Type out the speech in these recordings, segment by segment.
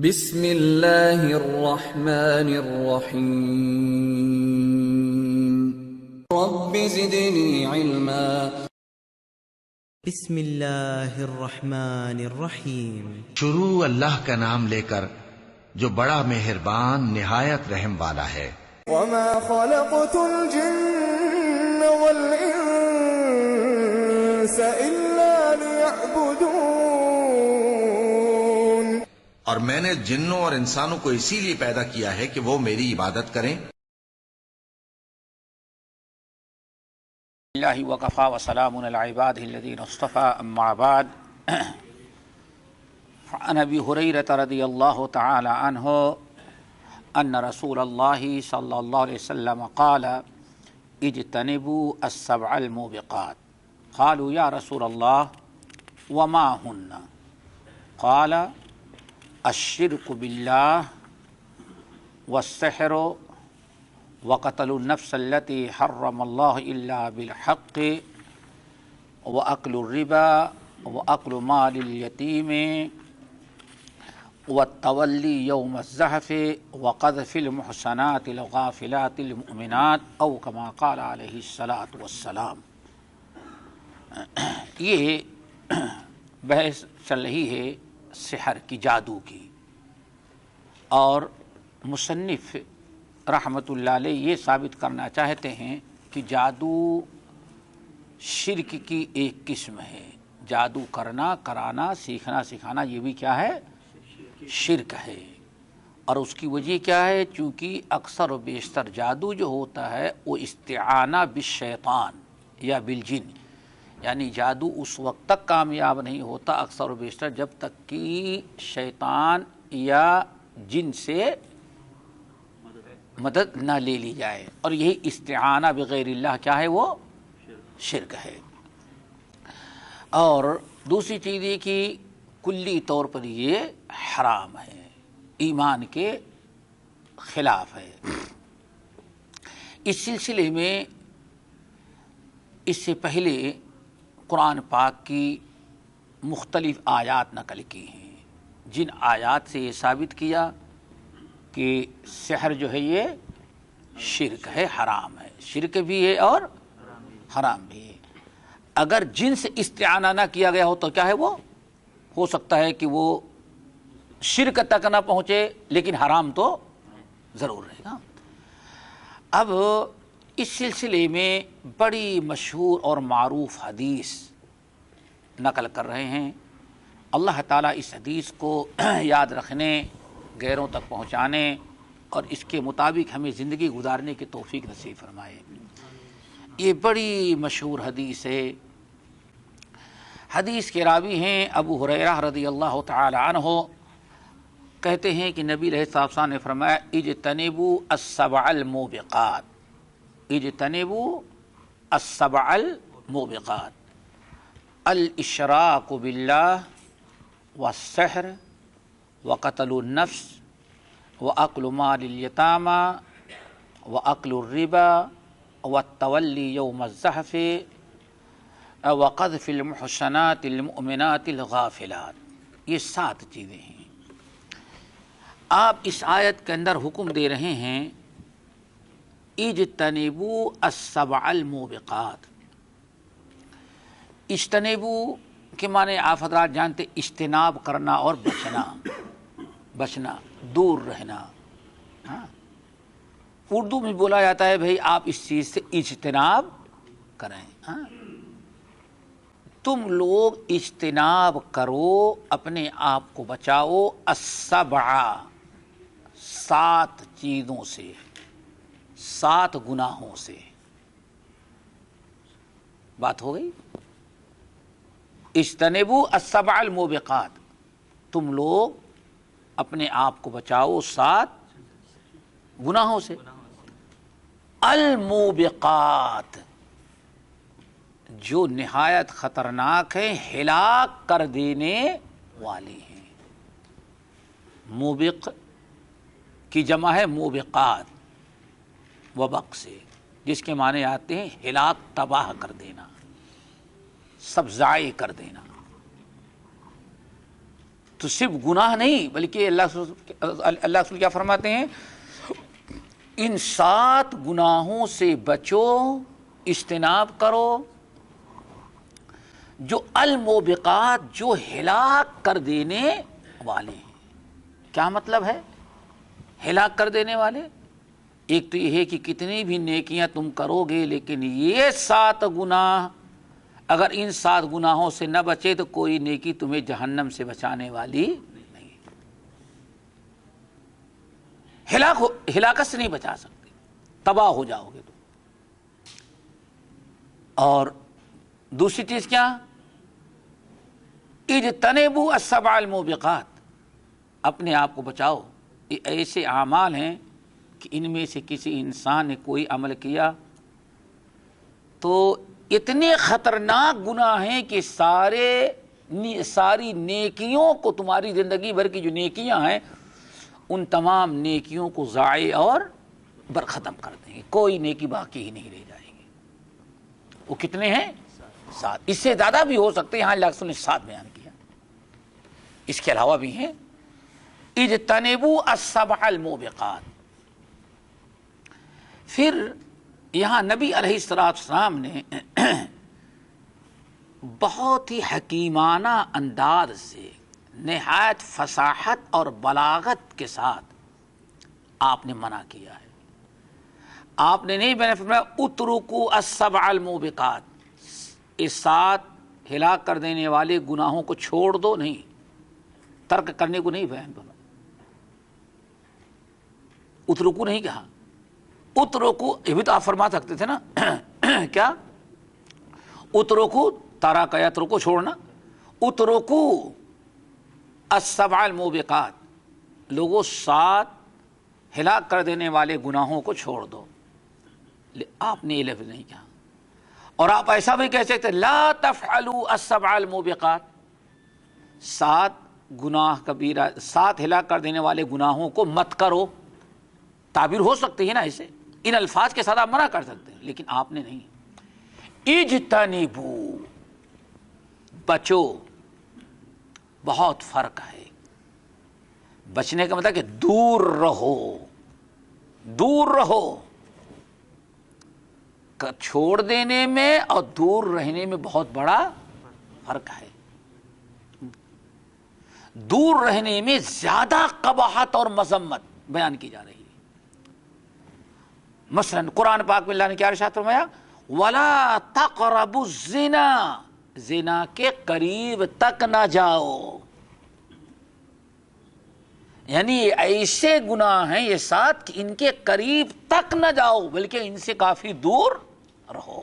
بسم اللہ الرحمن الرحیم رب زدنی علما بسم اللہ الرحمن الرحیم شروع اللہ کا نام لے کر جو بڑا مہربان نہایت رحم والا ہے۔ وما خلقت الجن والانس الا ليعبدون، اور میں نے جنوں اور انسانوں کو اسی لیے پیدا کیا ہے کہ وہ میری عبادت کریں۔ اللہ وکفا وسلام علی عبادہ الذین اصطفى اما بعد عن ابی ہریرہ رضی اللہ تعالی عنہ ان رسول اللہ صلی اللہ علیہ وسلم قال اجتنبوا السبع الموبقات قالوا یا رسول اللہ وما ہن قال الشرک باللہ والسحر وقتل النفس التي حرم الله إلا بالحق وأكل الربا وأكل مال اليتيم والتولي يوم الزحف وقذف المحصنات الغافلات المؤمنات أو كما قال عليه الصلاة والسلام۔ یہ بحث چل رہی ہے سحر کی، جادو کی، اور مصنف رحمۃ اللہ علیہ یہ ثابت کرنا چاہتے ہیں کہ جادو شرک کی ایک قسم ہے۔ جادو کرنا، کرانا، سیکھنا، سکھانا، یہ بھی کیا ہے؟ شرک ہے۔ اور اس کی وجہ کیا ہے؟ چونکہ اکثر و بیشتر جادو جو ہوتا ہے وہ استعانہ بالشیطان یا بالجن، یعنی جادو اس وقت تک کامیاب نہیں ہوتا اکثر و بیشتر جب تک کہ شیطان یا جن سے مدد نہ لے لی جائے، اور یہی استعانہ بغیر اللہ کیا ہے؟ وہ شرک ہے۔ اور دوسری چیز یہ کہ کلی طور پر یہ حرام ہے، ایمان کے خلاف ہے۔ اس سلسلے میں اس سے پہلے قرآن پاک کی مختلف آیات نقل کی ہیں، جن آیات سے یہ ثابت کیا کہ سحر جو ہے یہ شرک ہے، حرام ہے، شرک بھی ہے اور حرام بھی ہے۔ اگر جن سے استعانہ نہ کیا گیا ہو تو کیا ہے؟ وہ ہو سکتا ہے کہ وہ شرک تک نہ پہنچے لیکن حرام تو ضرور رہے گا۔ اب اس سلسلے میں بڑی مشہور اور معروف حدیث نقل کر رہے ہیں۔ اللہ تعالیٰ اس حدیث کو یاد رکھنے، غیروں تک پہنچانے اور اس کے مطابق ہمیں زندگی گزارنے کی توفیق نصیب فرمائے۔ یہ بڑی مشہور حدیث ہے۔ حدیث کے راوی ہیں ابو ہریرہ رضی اللہ تعالی عنہ، کہتے ہیں کہ نبی علیہ الصلوۃ والسلام نے فرمایا اجتنبوا السبع الموبقات، اجتنبوا السبع الموبقات، الاشراک باللہ والسحر وقتل النفس وأكل مال اليتامى وأكل الربا والتولي يوم الزحف وقذف المحصنات المؤمنات الغافلات۔ یہ 7 چیزیں ہیں۔ آپ اس آیت کے اندر حکم دے رہے ہیں اجتنبوا السبع الموبقات۔ اجتنبوا کے معنی آپ حضرات جانتے، اجتناب کرنا اور بچنا، دور رہنا۔ اردو میں بولا جاتا ہے بھئی آپ اس چیز سے اجتناب کریں، تم لوگ اجتناب کرو، اپنے آپ کو بچاؤ، السبع 7 چیزوں سے، 7 گناہوں سے۔ بات ہو گئی؟ اجتنبوا السبع الموبقات، تم لوگ اپنے آپ کو بچاؤ 7 گناہوں سے۔ الموبقات، جو نہایت خطرناک ہیں، ہلاک کر دینے والی ہیں۔ موبق کی جمع ہے موبقات، وبق سے، جس کے معنی آتے ہیں ہلاک، تباہ کر دینا، سب ضائع کر دینا۔ تو صرف گناہ نہیں بلکہ اللہ رسول کیا فرماتے ہیں، ان 7 گناہوں سے بچو، اجتناب کرو، جو الموبقات، جو ہلاک کر دینے والے ہیں۔ کیا مطلب ہے ہلاک کر دینے والے؟ ایک تو یہ ہے کہ کتنی بھی نیکیاں تم کرو گے لیکن یہ 7 گناہ اگر ان 7 گناہوں سے نہ بچے تو کوئی نیکی تمہیں جہنم سے بچانے والی نہیں، ہلاکت سے نہیں بچا سکتے، تباہ ہو جاؤ گے تم۔ اور دوسری چیز کیا؟ اجتنبوا السبع الموبقات، اپنے آپ کو بچاؤ۔ یہ ایسے اعمال ہیں کہ ان میں سے کسی انسان نے کوئی عمل کیا تو اتنے خطرناک گناہ ہیں کہ ساری نیکیوں کو، تمہاری زندگی بھر کی جو نیکیاں ہیں ان تمام نیکیوں کو ضائع اور برختم کر دیں گے، کوئی نیکی باقی ہی نہیں رہ جائے گی۔ وہ کتنے ہیں؟ 7۔ اس سے زیادہ بھی ہو سکتے، یہاں اللہ رسول نے 7 بیان کیا، اس کے علاوہ بھی ہیں۔ اجتنبوا السبع الموبقات۔ پھر یہاں نبی علیہ السلام نے بہت ہی حکیمانہ انداز سے، نہایت فصاحت اور بلاغت کے ساتھ آپ نے منع کیا ہے۔ آپ نے نہیں فرمایا اترکوا السبع الموبقات، اس 7 ہلاک کر دینے والے گناہوں کو چھوڑ دو، نہیں، ترک کرنے کو نہیں بیان فرمایا۔ اترکو نہیں کہا، اترکو یہ بھی تو آپ فرما سکتے تھے نا کیا؟ اترکو، تارک یترکو چھوڑنا، اترکو السبع الموبقات، لوگوں 7 ہلاک کر دینے والے گناہوں کو چھوڑ دو۔ آپ نے یہ لفظ نہیں کہا۔ اور آپ ایسا بھی کہہ سکتے لا تفعلوا السبع الموبقات، 7 گناہ کبیرہ، 7 ہلاک کر دینے والے گناہوں کو مت کرو، تعبیر ہو سکتی ہے نا اسے، ان الفاظ کے ساتھ آپ منع کر سکتے ہیں، لیکن آپ نے نہیں۔ اجتنبوا، بچو، بہت فرق ہے۔ بچنے کا مطلب کہ دور رہو، دور رہو، چھوڑ دینے میں اور دور رہنے میں بہت بڑا فرق ہے۔ دور رہنے میں زیادہ قباحت اور مذمت بیان کی جا رہی ہے۔ مثلا قرآن پاک میں اللہ نے کیا ارشاد فرمایا؟ وَلَا تَقْرَبُوا الزِّنَا، زنا کے قریب تک نہ جاؤ۔ یعنی ایسے گناہ ہیں یہ 7 کہ ان کے قریب تک نہ جاؤ بلکہ ان سے کافی دور رہو۔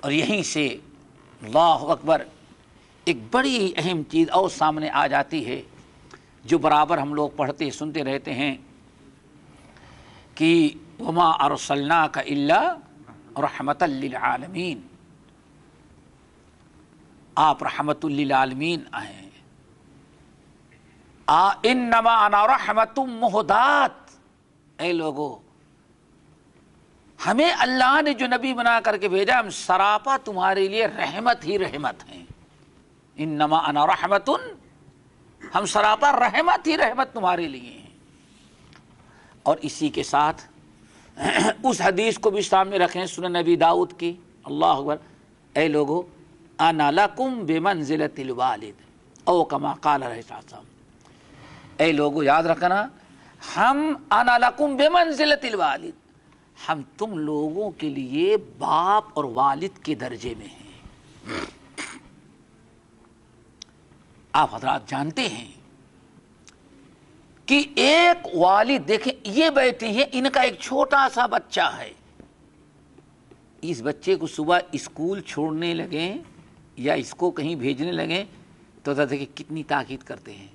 اور یہیں سے اللہ اکبر ایک بڑی اہم چیز اور سامنے آ جاتی ہے جو برابر ہم لوگ پڑھتے سنتے رہتے ہیں کہ وما ارسلناک الا رحمتا للعالمین، آپ رحمت للعالمین ہیں۔ انما انا رحمت مہدات، اے لوگو ہمیں اللہ نے جو نبی بنا کر کے بھیجا ہم سراپا تمہارے لیے رحمت ہی رحمت ہیں۔ انما انا رحمت، ہم سراپا رحمت ہی رحمت تمہارے لیے ہیں۔ اور اسی کے ساتھ اس حدیث کو بھی سامنے رکھیں سنن نبی داؤد کی، اللہ اکبر، اے لوگو انا لکم بمنزلۃ الوالد او کما قال علیہ السلام، اے لوگو یاد رکھنا ہم انا لکم بمنزلۃ الوالد، ہم تم لوگوں کے لیے باپ اور والد کے درجے میں ہیں۔ آپ حضرات جانتے ہیں کہ ایک والد، دیکھیں یہ بیٹھے ہیں، ان کا ایک چھوٹا سا بچہ ہے، اس بچے کو صبح اسکول چھوڑنے لگیں یا اس کو کہیں بھیجنے لگیں تو دیکھیں کتنی تاکید کرتے ہیں۔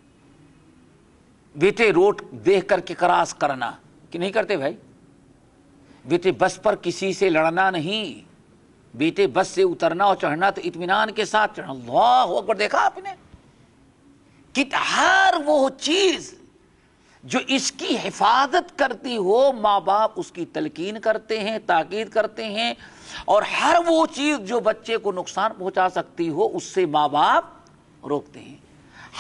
بیٹے روڈ دیکھ کر کے کراس کرنا کہ نہیں کرتے بھائی؟ بیٹے بس پر کسی سے لڑنا نہیں، بیٹے بس سے اترنا اور چڑھنا تو اطمینان کے ساتھ چڑھنا۔ اللہ اکبر، دیکھا آپ نے کہ ہر وہ چیز جو اس کی حفاظت کرتی ہو، ماں باپ اس کی تلقین کرتے ہیں، تاکید کرتے ہیں، اور ہر وہ چیز جو بچے کو نقصان پہنچا سکتی ہو اس سے ماں باپ روکتے ہیں۔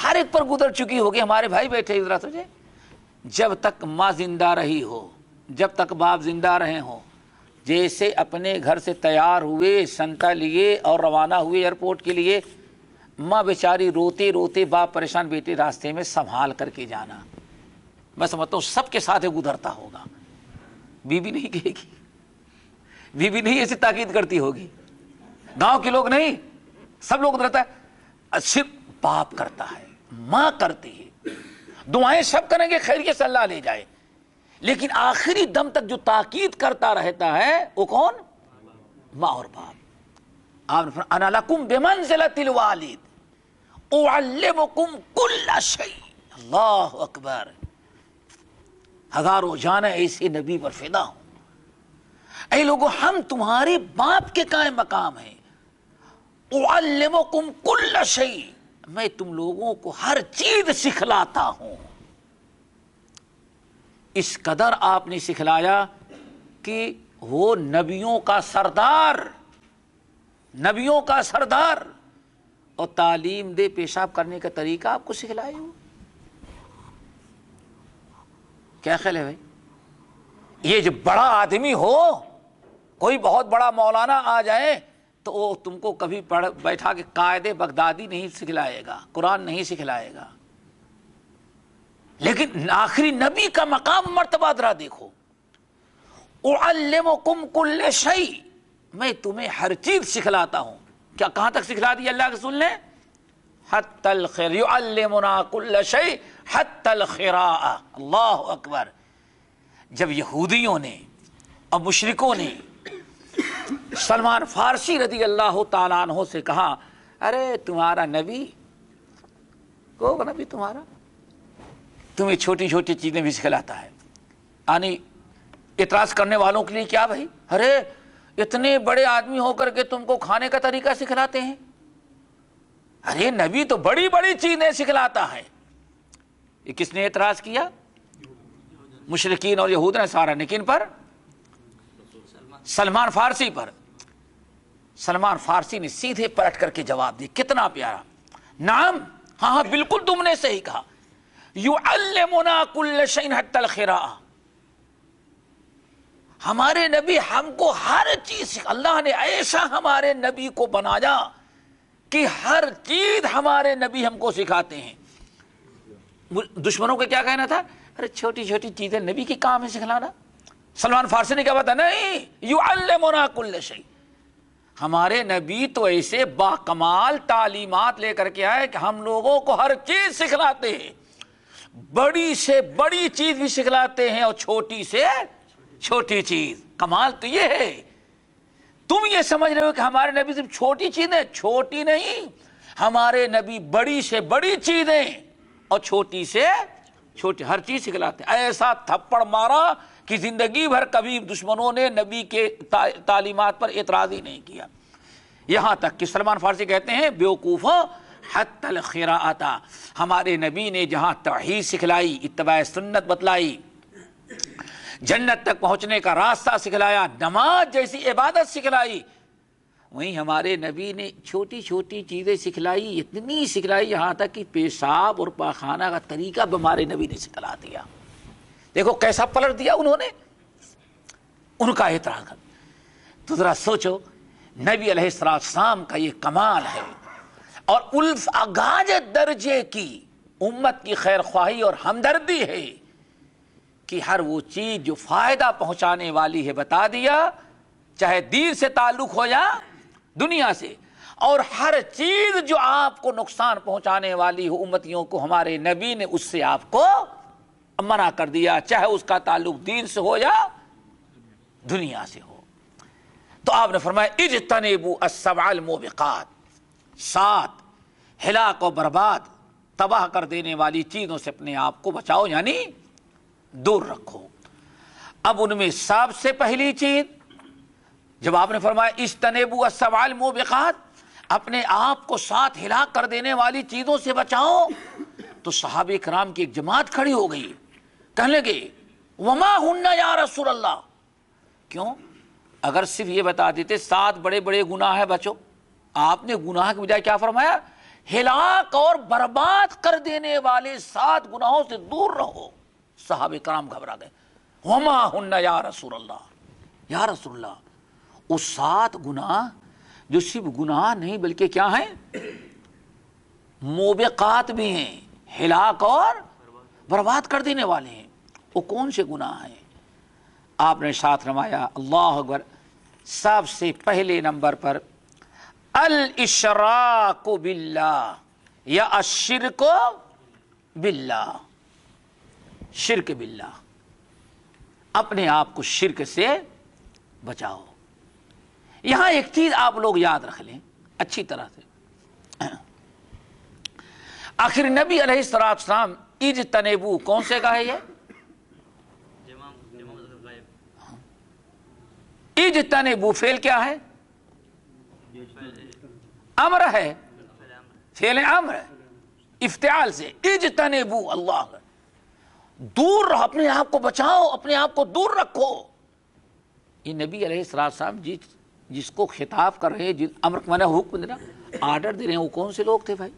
ہر ایک پر گزر چکی ہوگی، ہمارے بھائی بیٹھے ذرا سوچے، جب تک ماں زندہ رہی ہو، جب تک باپ زندہ رہے ہوں، جیسے اپنے گھر سے تیار ہوئے، سنتا لیے اور روانہ ہوئے ایئرپورٹ کے لیے، ماں بیچاری روتے روتے، باپ پریشان، بیٹے راستے میں سنبھال کر کے جانا، میں سمجھتا ہوں سب کے ساتھ گزرتا ہوگا۔ بیوی نہیں کہے گی، بیوی نہیں ایسی تاکید کرتی ہوگی، گاؤں کے لوگ نہیں، سب لوگ گزرتا ہے، صرف باپ کرتا ہے، ماں کرتی ہے، دعائیں سب کریں گے خیریت سے اللہ لے جائے، لیکن آخری دم تک جو تاکید کرتا رہتا ہے وہ کون؟ ماں اور باپ۔ آپ نے فرمایا انا لکم بمنزلۃ الوالد اعلمکم کل شیء۔ اللہ اکبر، ہزاروں جانیں ایسے نبی پر فدا ہوں۔ اے لوگو، ہم تمہارے باپ کے قائم مقام ہیں۔ اعلمکم کل شیء، میں تم لوگوں کو ہر چیز سکھلاتا ہوں۔ اس قدر آپ نے سکھلایا کہ وہ نبیوں کا سردار، نبیوں کا سردار، اور تعلیم دے پیشاب کرنے کا طریقہ آپ کو سکھلائے ہو۔ کیا خیال ہے بھائی؟ یہ جو بڑا آدمی ہو، کوئی بہت بڑا مولانا آ جائے تو وہ تم کو کبھی بیٹھا کے قاعدے بغدادی نہیں سکھلائے گا، قرآن نہیں سکھلائے گا، لیکن آخری نبی کا مقام مرتبہ ذرا دیکھو، اعلمکم کل شیء، میں تمہیں ہر چیز سکھلاتا ہوں۔ کیا کہاں تک سکھلا دی اللہ کے رسول نے؟ حتی الخیر، یعلمنا کل شیء حتی الخراء۔ اللہ اکبر۔ جب یہودیوں نے اور مشرکوں نے سلمان فارسی رضی اللہ تعالیٰ عنہ سے کہا، ارے تمہارا نبی، کون نبی تمہارا، تمہیں چھوٹی چھوٹی چیزیں بھی سکھلاتا ہے، یعنی اعتراض کرنے والوں کے لیے کیا بھائی، ارے اتنے بڑے آدمی ہو کر کے تم کو کھانے کا طریقہ سکھلاتے ہیں، ارے نبی تو بڑی بڑی چیزیں سکھلاتا ہے۔ یہ کس نے اعتراض کیا؟ مشرکین اور یہود نے سارا، لیکن پر سلمان فارسی پر، سلمان فارسی نے سیدھے پلٹ کر کے جواب دیا، کتنا پیارا، نعم، ہاں ہاں بالکل تم نے صحیح کہا، یعلمنا کل شیء حتی الخراء، ہمارے نبی ہم کو ہر چیز، اللہ نے ایسا ہمارے نبی کو بنایا کہ ہر چیز ہمارے نبی ہم کو سکھاتے ہیں۔ دشمنوں کا کیا کہنا تھا، ارے چھوٹی چھوٹی چیزیں نبی کی کام ہے سکھلانا۔ سلمان فارسی نے کیا بتا، نہیں، یعلمنا کل شیء، ہمارے نبی تو ایسے باکمال تعلیمات لے کر کے آئے کہ ہم لوگوں کو ہر چیز سکھلاتے ہیں، بڑی سے بڑی چیز بھی سکھلاتے ہیں اور چھوٹی سے چھوٹی چیز۔ کمال تو یہ ہے، تم یہ سمجھ رہے ہو کہ ہمارے نبی صرف چھوٹی چیزیں، چھوٹی نہیں، ہمارے نبی بڑی سے بڑی چیزیں اور چھوٹی سے چھوٹی ہر چیز سکھلاتے ہیں۔ ایسا تھپڑ مارا کہ زندگی بھر کبھی دشمنوں نے نبی کے تعلیمات پر اعتراض ہی نہیں کیا، یہاں تک کہ سلمان فارسی کہتے ہیں، بیوقوفوں حتی الخراءۃ، ہمارے نبی نے جہاں توحید سکھلائی، اتباع سنت بتلائی، جنت تک پہنچنے کا راستہ سکھلایا، نماز جیسی عبادت سکھلائی، وہیں ہمارے نبی نے چھوٹی چھوٹی چیزیں سکھلائی، اتنی سکھلائی یہاں تک کہ پیشاب اور پاخانہ کا طریقہ بھی ہمارے نبی نے سکھلا دیا۔ دیکھو کیسا پلٹ دیا انہوں نے، ان کا اعتراض۔ تو ذرا سوچو، نبی علیہ السلام کا یہ کمال ہے، اور الف اگاج درجے کی امت کی خیر خواہی اور ہمدردی ہے کہ ہر وہ چیز جو فائدہ پہنچانے والی ہے بتا دیا، چاہے دین سے تعلق ہو یا دنیا سے، اور ہر چیز جو آپ کو نقصان پہنچانے والی ہو امتیوں کو، ہمارے نبی نے اس سے آپ کو منع کر دیا، چاہے اس کا تعلق دین سے ہو یا دنیا سے ہو۔ تو آپ نے فرمایا اجتنبوا السبع الموبقات، 7 ہلاک و برباد تباہ کر دینے والی چیزوں سے اپنے آپ کو بچاؤ، یعنی دور رکھو۔ اب ان میں سب سے پہلی چیز جب آپ نے فرمایا اجتنبوا السبع الموبقات، اپنے آپ کو 7 ہلاک کر دینے والی چیزوں سے بچاؤ، تو صحابہ کرام کی ایک جماعت کھڑی ہو گئی، کہنے لگے وما ہن یا رسول اللہ، کیوں؟ اگر صرف یہ بتا دیتے 7 بڑے بڑے گناہ ہیں بچو، آپ نے گناہ کے بجائے کیا فرمایا؟ ہلاک اور برباد کر دینے والے 7 گناہوں سے دور رہو۔ صحابہ کرام گھبرا گئے، وما ہن یا رسول اللہ، یا رسول اللہ وہ 7 گناہ جو صرف گناہ نہیں بلکہ کیا ہیں؟ موبقات بھی ہیں، ہلاک اور برباد کر دینے والے ہیں، وہ کون سے گناہ ہیں؟ آپ نے ساتھ فرمایا اللہ اکبر، سب سے پہلے نمبر پر الاشراک باللہ یا الشرک باللہ، شرک باللہ، اپنے آپ کو شرک سے بچاؤ۔ یہاں ایک چیز آپ لوگ یاد رکھ لیں اچھی طرح سے، آخر نبی علیہ السلام اجتنبو کون سے کا ہے؟ یہ اجتنبو فعل کیا ہے؟ امر ہے، فعل امر ہے، افتعال سے اجتنبو، اللہ دور رہو، اپنے آپ کو بچاؤ، اپنے آپ کو دور رکھو۔ یہ نبی علیہ السلام جس کو خطاب کر رہے ہیں، جس امر کو میں حکم دینا، آرڈر دے رہے ہیں، وہ کون سے لوگ تھے بھائی؟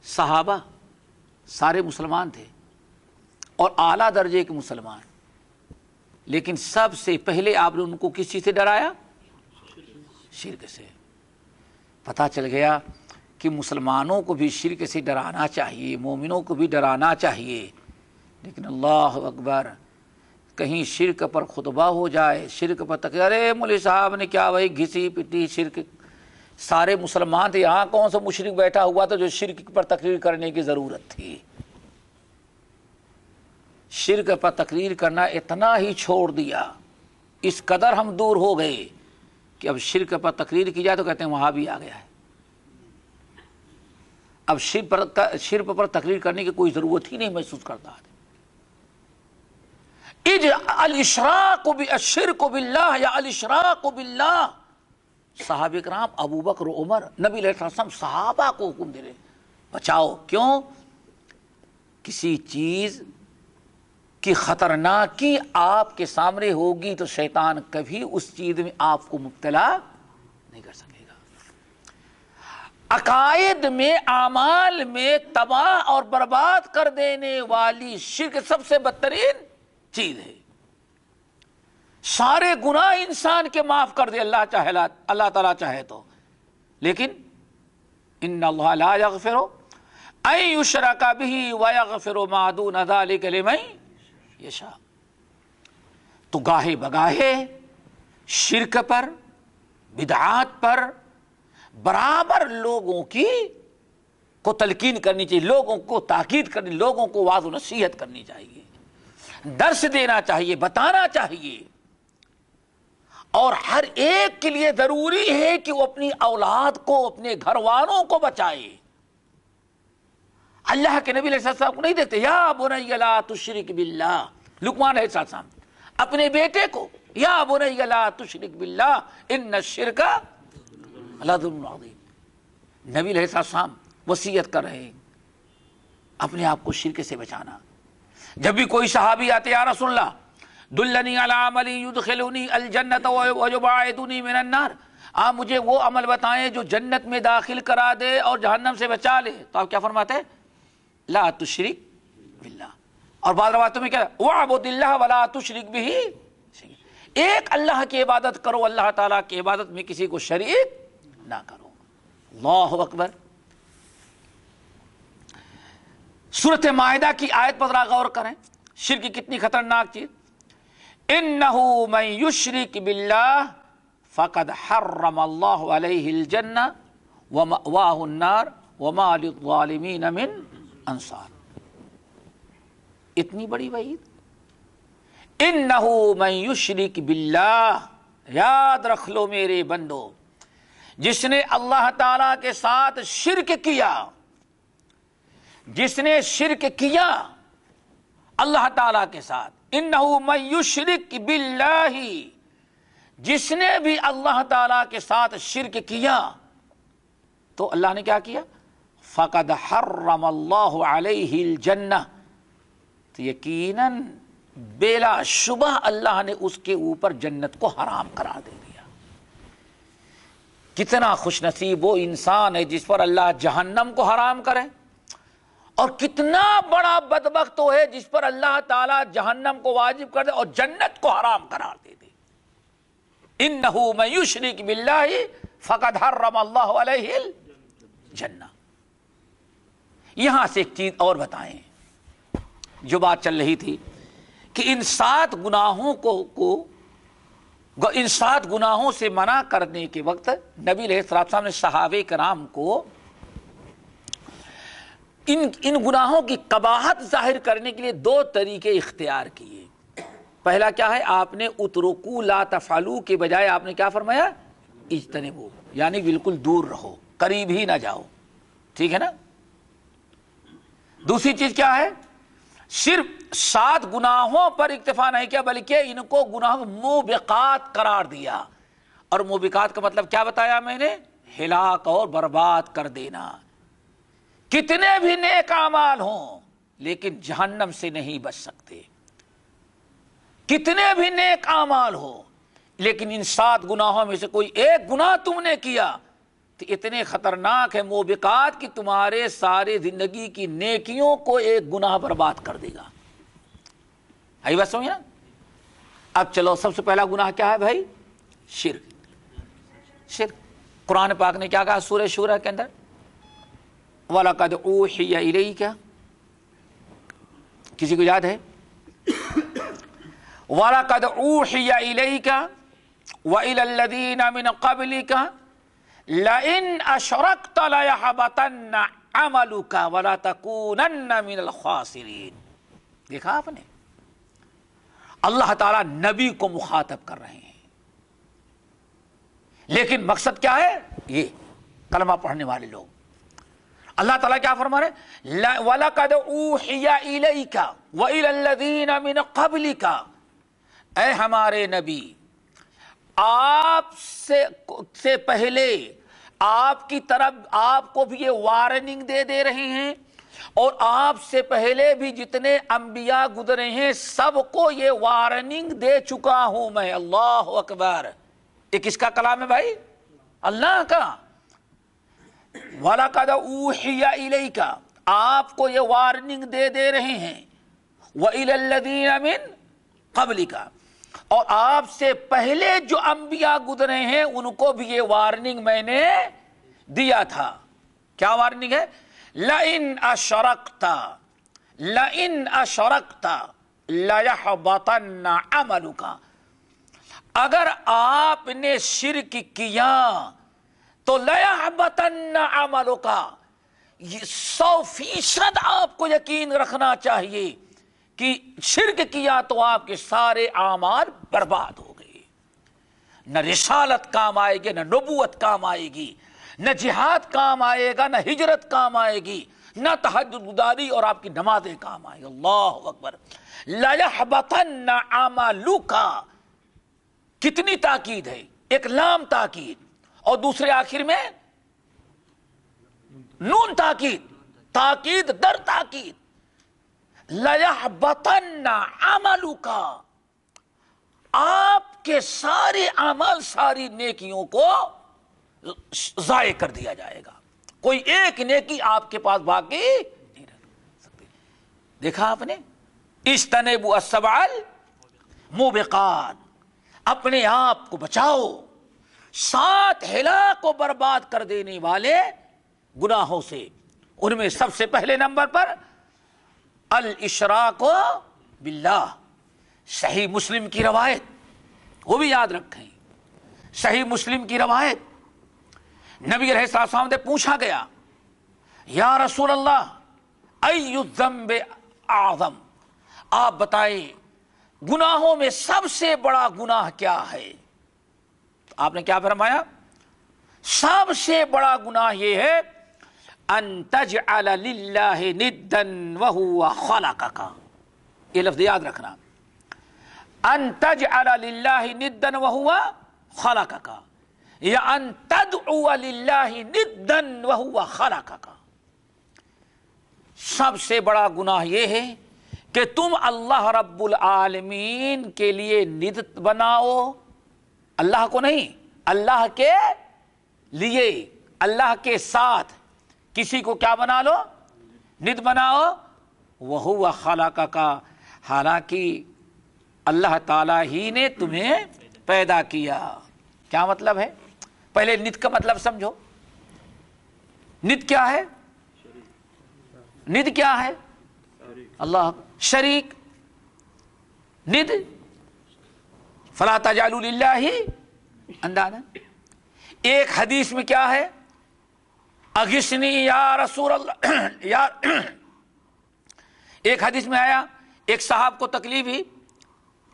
صحابہ سارے مسلمان تھے اور اعلیٰ درجے کے مسلمان، لیکن سب سے پہلے آپ نے ان کو کس چیز سے ڈرایا؟ شرک سے۔ پتہ چل گیا کہ مسلمانوں کو بھی شرک سے ڈرانا چاہیے، مومنوں کو بھی ڈرانا چاہیے، لیکن اللہ اکبر کہیں شرک پر خطبہ ہو جائے، شرک پر تقریر، ارے مولوی صاحب نے کیا بھائی گھسی پٹی شرک، سارے مسلمان تھے، یہاں کون سا مشرک بیٹھا ہوا تھا جو شرک پر تقریر کرنے کی ضرورت تھی؟ شرک پر تقریر کرنا اتنا ہی چھوڑ دیا، اس قدر ہم دور ہو گئے کہ اب شرک پر تقریر کی جائے تو کہتے ہیں وہاں بھی آ گیا ہے۔ اب شرک پر تقریر کرنے کی کوئی ضرورت ہی نہیں محسوس کرتا۔ الاشراک بالشرک باللہ یا الاشراک باللہ، صحابہ کرام ابو بکر عمر، نبی علیہ السلام صحابہ کو حکم دے رہے بچاؤ۔ کیوں؟ کسی چیز کی خطرناکی آپ کے سامنے ہوگی تو شیطان کبھی اس چیز میں آپ کو مبتلا نہیں کر سکے گا۔ عقائد میں، اعمال میں تباہ اور برباد کر دینے والی شرک سب سے بدترین چیز ہے۔ سارے گناہ انسان کے معاف کر دے اللہ تعالیٰ چاہے تو، لیکن ان اللہ لا یغفر ان یشرک بہ ویغفر ما دون ذلک لمن یشاء۔ تو گاہے بگاہے شرک پر، بدعات پر برابر لوگوں کو تلقین کرنی چاہیے، لوگوں کو تاکید کرنی، لوگوں کو واعظ و نصیحت کرنی چاہیے، درس دینا چاہیے، بتانا چاہیے، اور ہر ایک کے لیے ضروری ہے کہ وہ اپنی اولاد کو، اپنے گھر والوں کو بچائے۔ اللہ کے نبی علیہ السلام کو نہیں دیکھتے، یا بنی لا تشرک باللہ، لقمان علیہ السلام اپنے بیٹے کو، یا بنی لا تشرک باللہ ان الشرک لظلم عظیم۔ نبی علیہ السلام وصیت کر رہے ہیں اپنے آپ کو شرک سے بچانا۔ جب بھی کوئی صحابی آتے، یا رسول اللہ دلنی علی عمل یدخلنی الجنت ویباعدنی من النار، آپ مجھے وہ عمل بتائیں جو جنت میں داخل کرا دے اور جہنم سے بچا لے، تو آپ کیا فرماتے ہیں؟ لا تشرک باللہ۔ اور بعض روایتوں میں کیا ہے؟ وَاعْبُدِ اللَّهَ وَلَا تُشْرِكْ بِهِ، ایک اللہ کی عبادت کرو، اللہ تعالیٰ کی عبادت میں کسی کو شریک نہ کرو۔ اللہ اکبر۔ سورۃ مائدہ کی آیت پر ذرا غور کریں، شرک کتنی خطرناک چیز۔ اِنَّهُ مَن يُشْرِكْ بِاللَّهِ فَقَدْ حَرَّمَ اللَّهُ عَلَيْهِ الْجَنَّةَ وَمَأْوَاهُ النَّارُ وَمَا لِلظَّالِمِينَ مِنْ انصار۔ اتنی بڑی وعید۔ اِنَّهُ مَن يُشْرِكْ بِاللَّهِ، یاد رکھ لو میرے بندو، جس نے اللہ تعالیٰ کے ساتھ شرک کیا، جس نے شرک کیا اللہ تعالیٰ کے ساتھ، انہو من یشرک باللہ، جس نے بھی اللہ تعالیٰ کے ساتھ شرک کیا تو اللہ نے کیا کیا؟ فقد حرم اللہ علیہ الجنہ، تو یقیناً بلا شبہ اللہ نے اس کے اوپر جنت کو حرام قرار دے دیا۔ کتنا خوش نصیب وہ انسان ہے جس پر اللہ جہنم کو حرام کرے، اور کتنا بڑا بدبخت وہ ہے جس پر اللہ تعالیٰ جہنم کو واجب کر دے اور جنت کو حرام قرار دے دے۔ انہ من یشرک باللہ فقد حرم اللہ علیہ الجنہ۔ یہاں سے ایک چیز اور بتائیں، جو بات چل رہی تھی کہ ان 7 گناہوں ان 7 گناہوں سے منع کرنے کے وقت نبی علیہ السلام نے صحابہ کرام کو ان گناہوں کی قباحت ظاہر کرنے کے لیے 2 طریقے اختیار کیے۔ پہلا کیا ہے؟ آپ نے اترکو لا تفعلوا کے بجائے آپ نے کیا فرمایا؟ اجتنبوا، یعنی بالکل دور رہو، قریب ہی نہ جاؤ، ٹھیک ہے نا۔ دوسری چیز کیا ہے؟ صرف 7 گناہوں پر اکتفا نہیں کیا بلکہ ان کو گناہ موبقات قرار دیا، اور موبقات کا مطلب کیا بتایا میں نے؟ ہلاک اور برباد کر دینا۔ کتنے بھی نیک اعمال ہوں لیکن جہنم سے نہیں بچ سکتے، کتنے بھی نیک اعمال ہو لیکن ان 7 گناہوں میں سے کوئی ایک گناہ تم نے کیا تو اتنے خطرناک ہے موبقات کہ تمہارے سارے زندگی کی نیکیوں کو ایک گناہ برباد کر دے گا۔ آئی بات سمجھنا؟ اب چلو، سب سے پہلا گناہ کیا ہے بھائی؟ شرک۔ قرآن پاک نے کیا کہا سورہ شورى کے اندر؟ وَلَقَدْ أُوحِيَ إِلَيْكَ، کسی کو یاد ہے؟ وَلَقَدْ أُوحِيَ إِلَيْكَ وَإِلَى الَّذِينَ مِنْ قَبْلِكَ لَئِنْ أَشْرَكْتَ لَيَحْبَطَنَّ عَمَلُكَ وَلَتَكُونَنَّ مِنَ الْخَاسِرِينَ۔ دیکھا آپ نے؟ اللہ تعالیٰ نبی کو مخاطب کر رہے ہیں، لیکن مقصد کیا ہے؟ یہ کلمہ پڑھنے والے لوگ۔ اللہ تعالیٰ کیا فرما رہے ہیں؟ وَلَقَدْ أُوحِيَ إِلَيْكَ وَإِلَى الَّذِينَ مِنْ قَبْلِكَ، اے ہمارے نبی، آپ سے پہلے آپ کی طرف آپ کو بھی یہ وارننگ دے رہے ہیں، اور آپ سے پہلے بھی جتنے انبیاء گزرے ہیں سب کو یہ وارننگ دے چکا ہوں میں۔ اللہ اکبر! یہ کس کا کلام ہے بھائی؟ اللہ کا۔ وَلَقَدْ أُوحِيَ إِلَيْكَ، آپ کو یہ وارننگ دے رہے ہیں، وَإِلَى الَّذِينَ مِنْ قَبْلِكَ، اور آپ سے پہلے جو انبیاء گزرے ہیں ان کو بھی یہ وارننگ میں نے دیا تھا۔ کیا وارننگ ہے؟ لَإِنْ أَشْرَكْتَ لَيَحْبَطَنَّ عَمَلُكَ، اگر آپ نے شرک کیا تو لَيَحْبَطَنَّ عَمَلُكَ، 100% آپ کو یقین رکھنا چاہیے کہ شرک کیا تو آپ کے سارے اعمال برباد ہو گئے، نہ رسالت کام آئے گی، نہ نبوت کام آئے گی، نہ جہاد کام آئے گا، نہ ہجرت کام آئے گی، نہ تہجد گزاری اور آپ کی نمازیں کام آئے گی۔ اللہ اکبر! لَيَحْبَطَنَّ عَمَلُكَ، کتنی تاکید ہے، ایک لام تاکید اور دوسرے آخر میں نون تاکید، تاکید در تاکید۔ لَيَحْبَطَنَّ عَمَلُكَ، آپ کے سارے عمل، ساری نیکیوں کو ضائع کر دیا جائے گا، کوئی ایک نیکی آپ کے پاس باقی نہیں رکھ سکتے۔ دیکھا آپ نے؟ اجتنبوا السبع الموبقات، اپنے آپ کو بچاؤ 7 ہلاک و برباد کر دینے والے گناہوں سے۔ ان میں سب سے پہلے نمبر پر الاشراک باللہ۔ صحیح مسلم کی روایت، وہ بھی یاد رکھیں، صحیح مسلم کی روایت، نبی علیہ السلام سے پوچھا گیا، یا رسول اللہ ای الذنب اعظم، آپ بتائیں گناہوں میں سب سے بڑا گناہ کیا ہے؟ آپ نے کیا فرمایا؟ سب سے بڑا گناہ یہ ہے ان تجعل للہ ندا وہو خلقک۔ یہ لفظ یاد رکھنا، ان تجعل للہ ندا وہو خلقک، یا ان تدعو للہ ندا وہو خلقک۔ سب سے بڑا گناہ یہ ہے کہ تم اللہ رب العالمین کے لیے ند بناؤ، اللہ کو نہیں، اللہ کے لیے، اللہ کے ساتھ کسی کو کیا بنا لو؟ ند بناؤ۔ وَهُوَ خَلَقَكَ، حالانکہ اللہ تعالیٰ ہی نے تمہیں پیدا کیا۔ کیا مطلب ہے؟ پہلے ند کا مطلب سمجھو۔ ند کیا ہے؟ ند کیا ہے؟ اللہ شریک، ند فَلَا تَجْعَلُوا لِلَّهِ اندادا۔ ایک حدیث میں کیا ہے؟ اغثنی یا رسول اللہ، یا ایک حدیث میں آیا ایک صاحب کو تکلیف ہی،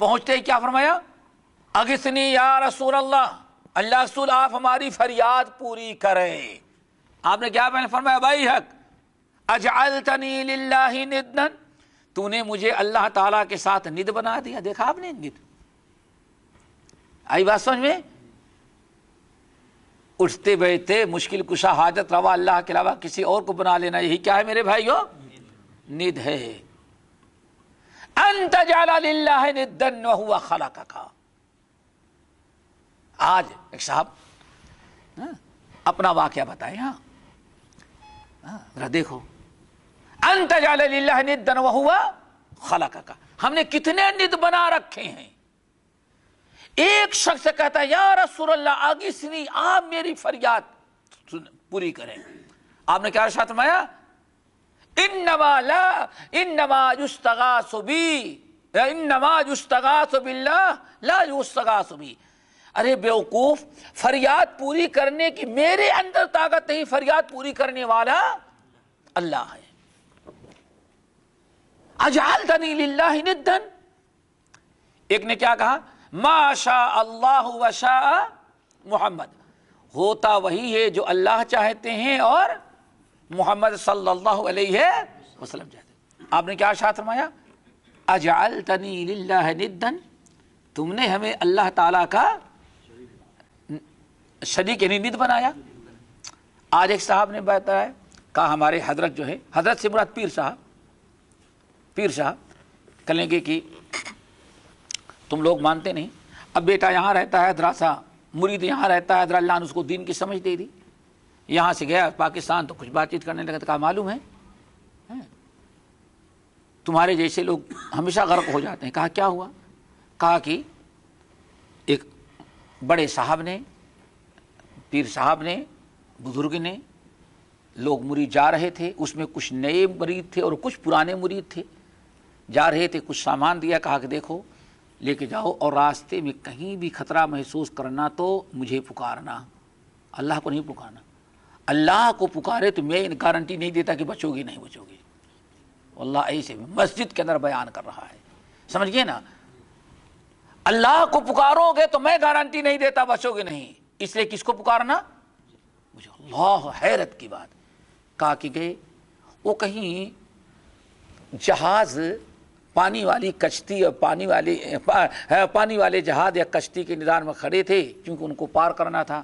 پہنچتے ہی کیا فرمایا؟ اغثنی یا رسول اللہ، اللہ رسول آپ ہماری فریاد پوری کریں۔ آپ نے کیا فرمایا؟ بھائی حق اجعلتنی للہ ندًا، تو نے مجھے اللہ تعالیٰ کے ساتھ ند بنا دیا۔ دیکھا آپ نے ند؟ آئی بات سمجھ میں؟ اٹھتے بیٹھتے مشکل کشا حاجت روا اللہ کے علاوہ کسی اور کو بنا لینا، یہی کیا ہے میرے بھائیو؟ ند ہے۔ ان تجعل للہ ندا وہو خلقک۔ آج ایک صاحب اپنا واقعہ بتائے، ہاں ذرا دیکھو، ان تجعل للہ ندا وہو خلقک، ہم نے کتنے ند بنا رکھے ہیں۔ ایک شخص کہتا ہے یا رسول اللہ اغثنی، آپ میری فریاد پوری کریں۔ آپ نے کیا ارشاد فرمایا؟ انما یستغاث بی، انما یستغاث باللہ لا یستغاث بی۔ ارے بیوقوف، فریاد پوری کرنے کی میرے اندر طاقت نہیں، فریاد پوری کرنے والا اللہ ہے۔ اجعلتنی للہ ندا، ایک نے کیا کہا؟ ما شاء اللہ و شاء محمد، ہوتا وہی ہے جو اللہ چاہتے ہیں اور محمد صلی اللہ علیہ وسلم چاہتے ہیں۔ آپ نے کیا ارشاد فرمایا؟ اجعلتنی للہ ندا، تم نے ہمیں اللہ تعالیٰ کا شریک یعنی ند بنایا۔ آج ایک صاحب نے بتایا، کہا ہمارے حضرت جو ہے، حضرت سے مراد پیر صاحب، پیر صاحب کہیں گے کہ تم لوگ مانتے نہیں، اب بیٹا یہاں رہتا ہے دراسا، مرید یہاں رہتا ہے، اللہ نے اس کو دین کی سمجھ دے دی، یہاں سے گیا پاکستان تو کچھ بات چیت کرنے لگا، تو کہا معلوم ہے تمہارے جیسے لوگ ہمیشہ غرق ہو جاتے ہیں۔ کہا کیا ہوا؟ کہا کہ ایک بڑے صاحب نے، پیر صاحب نے، بزرگ نے، لوگ مرید جا رہے تھے، اس میں کچھ نئے مرید تھے اور کچھ پرانے مرید تھے، جا رہے تھے، کچھ سامان دیا، کہا کہ دیکھو لے کے جاؤ، اور راستے میں کہیں بھی خطرہ محسوس کرنا تو مجھے پکارنا، اللہ کو نہیں پکارنا۔ اللہ کو پکارے تو میں گارنٹی نہیں دیتا کہ بچو گے نہیں بچو گے، اللہ ایسے مسجد کے اندر بیان کر رہا ہے، سمجھ گئے نا؟ اللہ کو پکارو گے تو میں گارنٹی نہیں دیتا بچو گے نہیں، اس لیے کس کو پکارنا؟ مجھے۔ اللہ حیرت کی بات، کہا کہ گئے وہ کہیں جہاز، پانی والی کشتی اور پانی والے جہاز یا کشتی کے نظام میں کھڑے تھے، کیونکہ ان کو پار کرنا تھا۔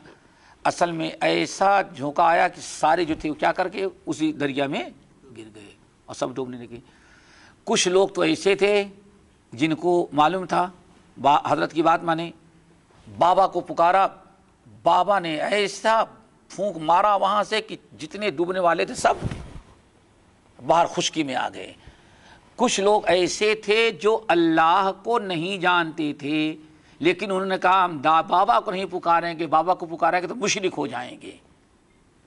اصل میں ایسا جھونکا آیا کہ سارے جو تھے وہ کیا کر کے اسی دریا میں گر گئے اور سب ڈوبنے لگے۔ کچھ لوگ تو ایسے تھے جن کو معلوم تھا، حضرت کی بات مانے، بابا کو پکارا، بابا نے ایسا پھونک مارا وہاں سے کہ جتنے ڈوبنے والے تھے سب باہر خشکی میں آ گئے۔ کچھ لوگ ایسے تھے جو اللہ کو نہیں جانتے تھے، لیکن انہوں نے کہا ہم بابا کو نہیں پکاریں گے، بابا کو پکاریں گے تو مشرک ہو جائیں گے،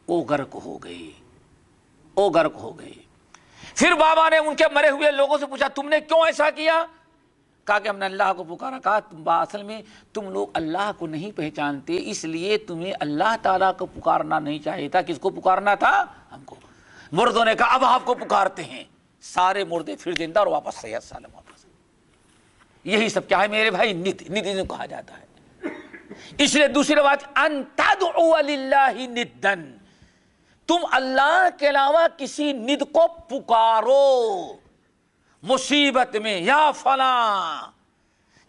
وہ غرق ہو گئے، وہ غرق ہو گئے۔ پھر بابا نے ان کے مرے ہوئے لوگوں سے پوچھا تم نے کیوں ایسا کیا؟ کہا کہ ہم نے اللہ کو پکارا۔ کہا اصل میں تم لوگ اللہ کو نہیں پہچانتے، اس لیے تمہیں اللہ تعالیٰ کو پکارنا نہیں چاہیے تھا۔ کس کو پکارنا تھا؟ ہم کو۔ مردوں نے کہا اب آپ کو پکارتے ہیں، سارے مردے پھر زندہ اور واپس صحت سالم واپس۔ یہی سب کیا ہے میرے بھائی؟ ند انہیں کہا جاتا ہے۔ اس لیے دوسری بات، ان تدعو للہ ندا، تم اللہ کے علاوہ کسی ند کو پکارو مصیبت میں، یا فلاں،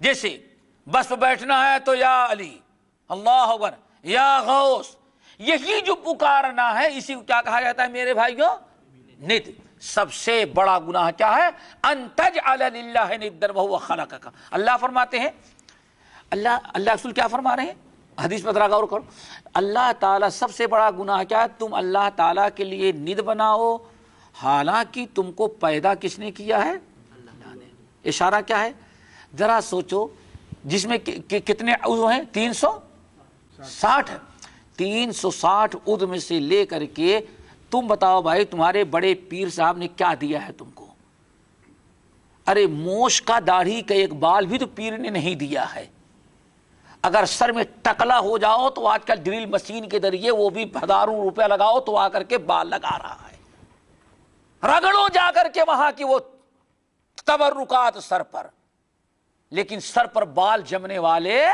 جیسے بس پہ بیٹھنا ہے تو یا علی، اللہ اکبر، یا غوث، یہی جو پکارنا ہے اسی کو کیا کہا جاتا ہے میرے بھائیوں؟ ند۔ سب سے بڑا گناہ کیا ہے؟ ان تجعل للہ ندا وہو خلقک. اللہ فرماتے ہیں، اللہ رسول کیا فرما رہے ہیں؟ حدیث پر ذرا غور کرو. اللہ تعالیٰ سب سے بڑا گناہ کیا ہے؟ تم اللہ تعالیٰ کے لیے ند بناؤ حالانکہ تم کو پیدا کس نے کیا ہے؟ اللہ نے. اشارہ کیا ہے؟ ذرا سوچو، جس میں کتنے عضو ہیں؟ 360. 360 عضو میں سے لے کر کے تم بتاؤ بھائی تمہارے بڑے پیر صاحب نے کیا دیا ہے تم کو؟ ارے موش کا داڑھی کا ایک بال بھی تو پیر نے نہیں دیا ہے. اگر سر میں ٹکلا ہو جاؤ تو آج کل ڈرل مشین کے ذریعے وہ بھی ہزاروں روپے لگاؤ تو آ کر کے بال لگا رہا ہے. رگڑو جا کر کے وہاں کی وہ تبرکات سر پر، لیکن سر پر بال جمنے والے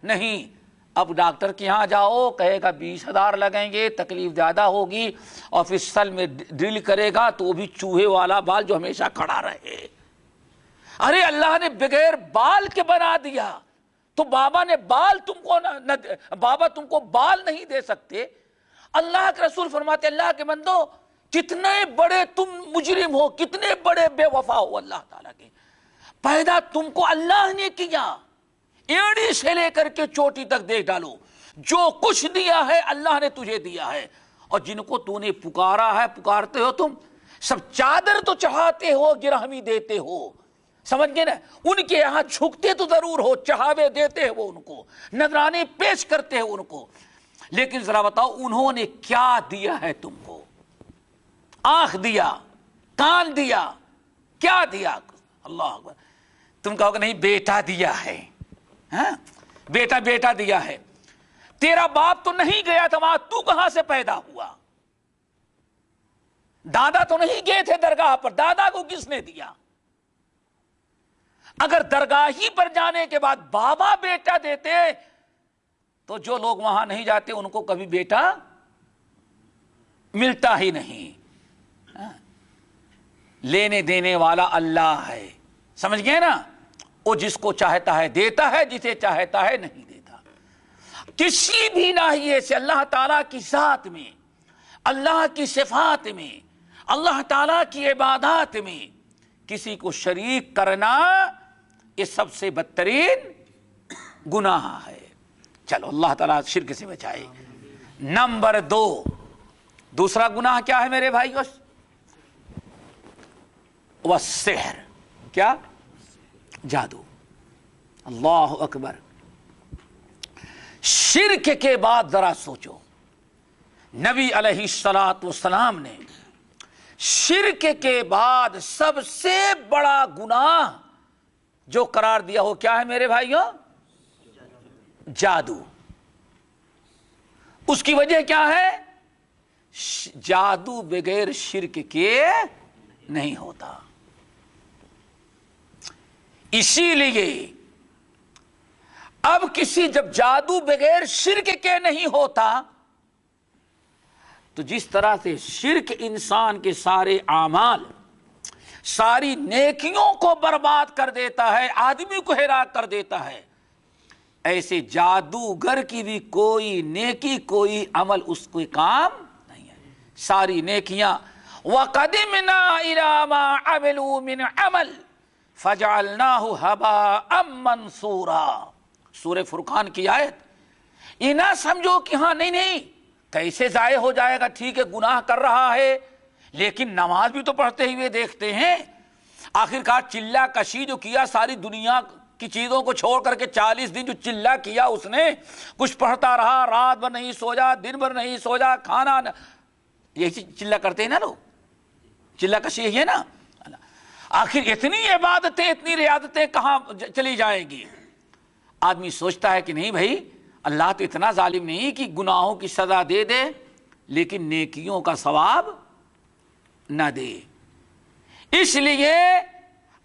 نہیں. اب ڈاکٹر کے یہاں جاؤ، کہے گا 20,000 لگیں گے، تکلیف زیادہ ہوگی، اور پھر سر میں ڈرل کرے گا تو وہ بھی چوہے والا بال جو ہمیشہ کھڑا رہے. ارے اللہ نے بغیر بال کے بنا دیا تو بابا نے بال تم کو بابا تم کو بال نہیں دے سکتے. اللہ کے رسول فرماتے اللہ کے بندو کتنے بڑے تم مجرم ہو، کتنے بڑے بے وفا ہو اللہ تعالیٰ کے. پیدا تم کو اللہ نے کیا، ایڑی سے لے کر کے چوٹی تک دیکھ ڈالو، جو کچھ دیا ہے اللہ نے تجھے دیا ہے. اور جن کو تو نے پکارا ہے، پکارتے ہو تم، سب چادر تو چڑھاتے ہو، گرہمی دیتے ہو، سمجھ گئے نا؟ ان کے یہاں جھکتے تو ضرور ہو، چڑھاوے دیتے ہو ان کو، نذرانے پیش کرتے ہو ان کو، لیکن ذرا بتاؤ انہوں نے کیا دیا ہے تم کو؟ آنکھ دیا، کان دیا، کیا دیا؟ اللہ اکبر. تم کہو کہ نہیں بیٹا دیا ہے، ہاں بیٹا دیا ہے. تیرا باپ تو نہیں گیا تھا وہاں، تو کہاں سے پیدا ہوا؟ دادا تو نہیں گئے تھے درگاہ پر، دادا کو کس نے دیا؟ اگر درگاہ ہی پر جانے کے بعد بابا بیٹا دیتے تو جو لوگ وہاں نہیں جاتے ان کو کبھی بیٹا ملتا ہی نہیں. لینے دینے والا اللہ ہے، سمجھ گئے نا؟ وہ جس کو چاہتا ہے دیتا ہے، جسے چاہتا ہے نہیں دیتا. کسی بھی ناحیے سے اللہ تعالیٰ کی ذات میں، اللہ کی صفات میں، اللہ تعالیٰ کی عبادات میں کسی کو شریک کرنا یہ سب سے بدترین گناہ ہے. چلو اللہ تعالیٰ شرک سے بچائے. نمبر 2، دوسرا گناہ کیا ہے میرے بھائیو؟ والسحر. کیا؟ جادو. اللہ اکبر. شرک کے بعد ذرا سوچو، نبی علیہ الصلوۃ والسلام نے شرک کے بعد سب سے بڑا گناہ جو قرار دیا ہو کیا ہے میرے بھائیوں؟ جادو. اس کی وجہ کیا ہے؟ جادو بغیر شرک کے نہیں ہوتا. اسی لیے اب جب جادو بغیر شرک کے نہیں ہوتا تو جس طرح سے شرک انسان کے سارے اعمال، ساری نیکیوں کو برباد کر دیتا ہے، آدمی کو ہلاک کر دیتا ہے، ایسے جادوگر کی بھی کوئی نیکی، کوئی عمل اس کو کام نہیں ہے. ساری نیکیاں وَقَدِمْنَا إِلَى مَا عَمِلُوا مِنْ عَمَلٍ فَجَعَلْنَاهُ هَبَاءً مَنْثُورًا. سورہ فرقان کی آیت. یہ نہ سمجھو کہ ہاں نہیں کیسے ضائع ہو جائے گا، ٹھیک ہے گناہ کر رہا ہے لیکن نماز بھی تو پڑھتے ہوئے دیکھتے ہیں. آخرکار چلہ کشی جو کیا، ساری دنیا کی چیزوں کو چھوڑ کر کے 40 دن جو چلہ کیا اس نے، کچھ پڑھتا رہا، رات بھر نہیں سو جا، دن بھر نہیں سو جا، کھانا یہی چلہ کرتے ہیں نا لوگ، چلہ کشی یہی ہے نا. آخر اتنی عبادتیں، اتنی ریاضتیں کہاں چلی جائیں گی؟ آدمی سوچتا ہے کہ نہیں بھائی اللہ تو اتنا ظالم نہیں کہ گناہوں کی سزا دے دے لیکن نیکیوں کا ثواب نہ دے. اس لیے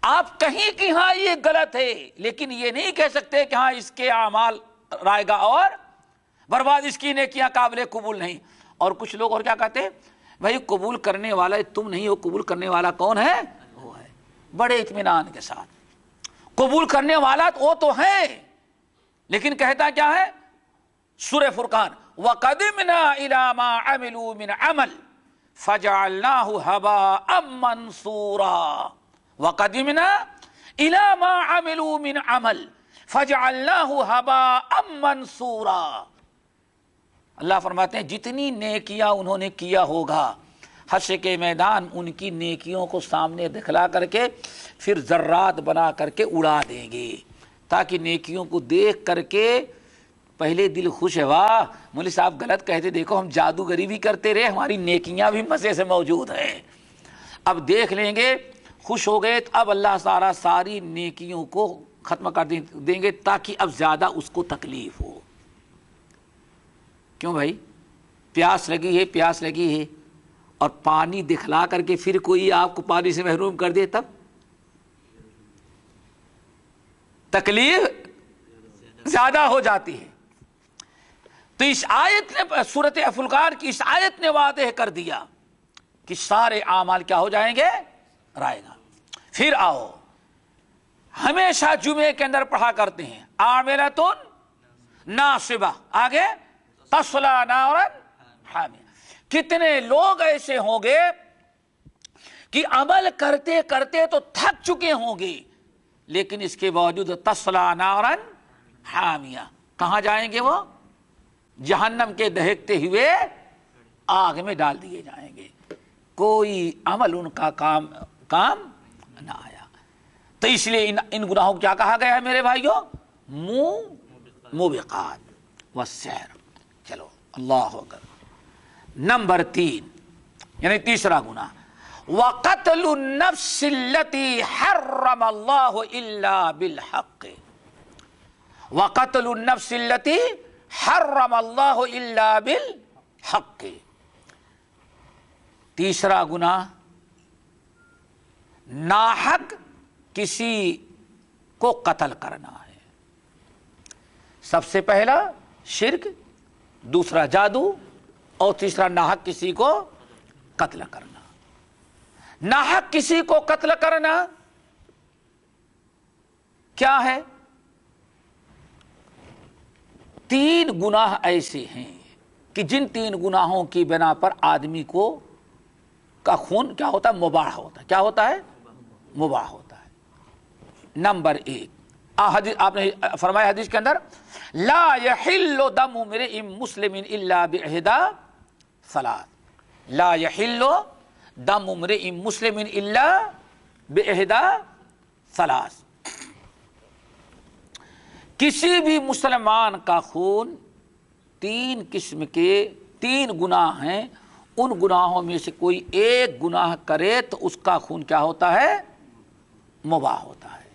آپ کہیں کہ ہاں یہ غلط ہے لیکن یہ نہیں کہہ سکتے کہ ہاں اس کے اعمال رائے گا اور برباد، اس کی نیکیاں قابل قبول نہیں. اور کچھ لوگ اور کیا کہتے ہیں؟ بھائی قبول کرنے والا تم نہیں ہو، قبول کرنے والا کون ہے؟ وہ ہے. بڑے اطمینان کے ساتھ قبول کرنے والا وہ تو ہے، لیکن کہتا کیا ہے سورہ فرقان؟ وَقَدِمْنَا إِلَى مَا عَمِلُوا مِنْ عَمَلٍ فجعلناہ ہباء منصورا وقدمنا الی ما عملوا من عمل فجعلناہ ہباء منصورا۔ اللہ فرماتے ہیں جتنی نیکیاں انہوں نے کیا ہوگا حشر کے میدان ان کی نیکیوں کو سامنے دکھلا کر کے پھر ذرات بنا کر کے اڑا دیں گے، تاکہ نیکیوں کو دیکھ کر کے پہلے دل خوش ہے، واہ مولوی صاحب غلط کہتے، دیکھو ہم جادوگری بھی کرتے رہے، ہماری نیکیاں بھی مزے سے موجود ہیں۔ اب دیکھ لیں گے، خوش ہو گئے تو اب اللہ تعالیٰ ساری نیکیوں کو ختم کر دیں گے تاکہ اب زیادہ اس کو تکلیف ہو۔ کیوں بھائی؟ پیاس لگی ہے اور پانی دکھلا کر کے پھر کوئی آپ کو پانی سے محروم کر دے، تب تکلیف زیادہ ہو جاتی ہے۔ تو اس آیت نے، سورۃ فرقان کی اس آیت نے واضح کر دیا کہ سارے اعمال کیا ہو جائیں گے؟ رائے گا۔ پھر آؤ، ہمیشہ جمعے کے اندر پڑھا کرتے ہیں عاملۃ ناصبہ، آگے تصلی نارا حامیہ۔ کتنے لوگ ایسے ہوں گے کہ عمل کرتے کرتے تو تھک چکے ہوں گے، لیکن اس کے باوجود تصلی نارا حامیہ، کہاں جائیں گے وہ؟ جہنم کے دہکتے ہوئے آگ میں ڈال دیے جائیں گے، کوئی عمل ان کا کام نہ آیا۔ تو اس لیے ان گناہوں کو کیا کہا گیا ہے میرے بھائیوں؟ موبقات والسحر۔ چلو اللہ اکبر۔ نمبر 3 یعنی تیسرا گناہ، وقتل النفس التي حرم الله الا بالحق، وقتل النفس التي حرم الله الا بالحق۔ تیسرا گناہ، ناحق کسی کو قتل کرنا ہے۔ سب سے پہلا شرک، دوسرا جادو، اور تیسرا ناحق کسی کو قتل کرنا۔ ناحق کسی کو قتل کرنا کیا ہے؟ 3 گناہ ایسے ہیں کہ جن 3 گناہوں کی بنا پر آدمی کو کا خون کیا ہوتا ہے؟ مباح ہوتا ہے۔ کیا ہوتا ہے؟ مباح ہوتا ہے۔ نمبر 1، آپ نے فرمایا حدیث کے اندر، لا یحل دم امرئ مسلم الا باحدى ثلاث، لا یحل دم امرئ مسلم الا باحدى ثلاث۔ کسی بھی مسلمان کا خون 3 قسم کے 3 گناہ ہیں، ان گناہوں میں سے کوئی ایک گناہ کرے تو اس کا خون کیا ہوتا ہے؟ مباح ہوتا ہے،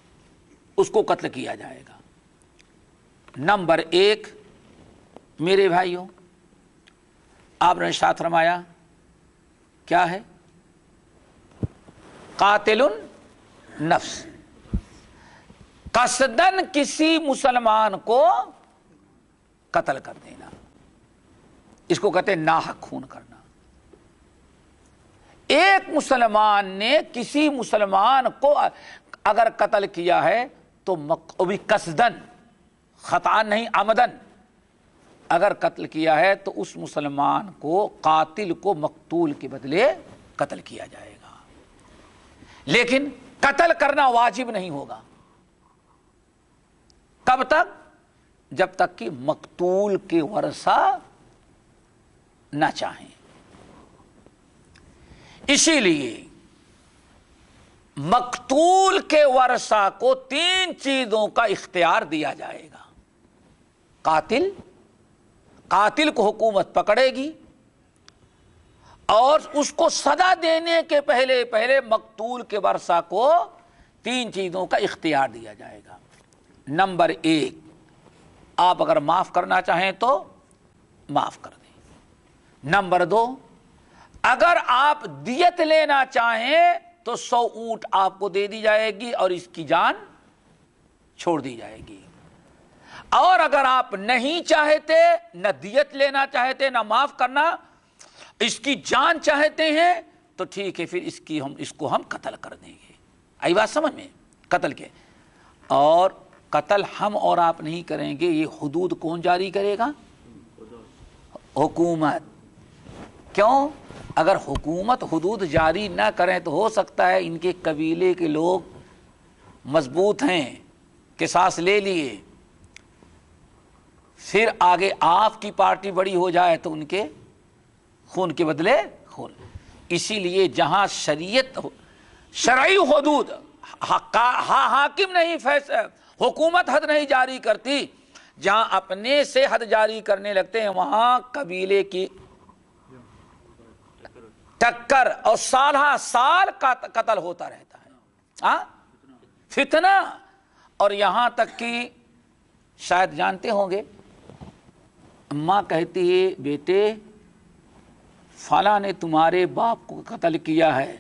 اس کو قتل کیا جائے گا۔ نمبر 1 میرے بھائیوں، آپ نے ارشاد فرمایا کیا ہے؟ قاتل النفس، قصدن کسی مسلمان کو قتل کر دینا، اس کو کہتے ہیں ناحق خون کرنا۔ ایک مسلمان نے کسی مسلمان کو اگر قتل کیا ہے تو بھی قصدن، خطأ نہیں، عمدن اگر قتل کیا ہے تو اس مسلمان کو، قاتل کو مقتول کے بدلے قتل کیا جائے گا، لیکن قتل کرنا واجب نہیں ہوگا۔ کب تک؟ جب تک کہ مقتول کے ورثہ نہ چاہیں۔ اسی لیے مقتول کے ورثہ کو 3 چیزوں کا اختیار دیا جائے گا۔ قاتل کو حکومت پکڑے گی اور اس کو سزا دینے کے پہلے مقتول کے ورثہ کو 3 چیزوں کا اختیار دیا جائے گا۔ نمبر 1، آپ اگر معاف کرنا چاہیں تو معاف کر دیں۔ نمبر 2، اگر آپ دیت لینا چاہیں تو 100 اونٹ آپ کو دے دی جائے گی اور اس کی جان چھوڑ دی جائے گی۔ اور اگر آپ نہیں چاہتے، نہ دیت لینا چاہتے، نہ معاف کرنا، اس کی جان چاہتے ہیں تو ٹھیک ہے، پھر اس کو ہم قتل کر دیں گے۔ آئی بات سمجھ میں؟ قتل کے، اور قتل ہم اور آپ نہیں کریں گے، یہ حدود کون جاری کرے گا؟ حکومت۔ کیوں؟ اگر حکومت حدود جاری نہ کریں تو ہو سکتا ہے ان کے قبیلے کے لوگ مضبوط ہیں، قصاص لے لیے، پھر آگے آپ کی پارٹی بڑی ہو جائے تو ان کے خون کے بدلے خون. اسی لیے جہاں شریعت شرعی حدود حاکم نہیں حکومت حد نہیں جاری کرتی، جہاں اپنے سے حد جاری کرنے لگتے ہیں وہاں قبیلے کی ٹکر اور سالہ سال قتل ہوتا رہتا ہے، فتنہ. اور یہاں تک کہ شاید جانتے ہوں گے، اماں کہتی ہے بیٹے فلاں نے تمہارے باپ کو قتل کیا ہے،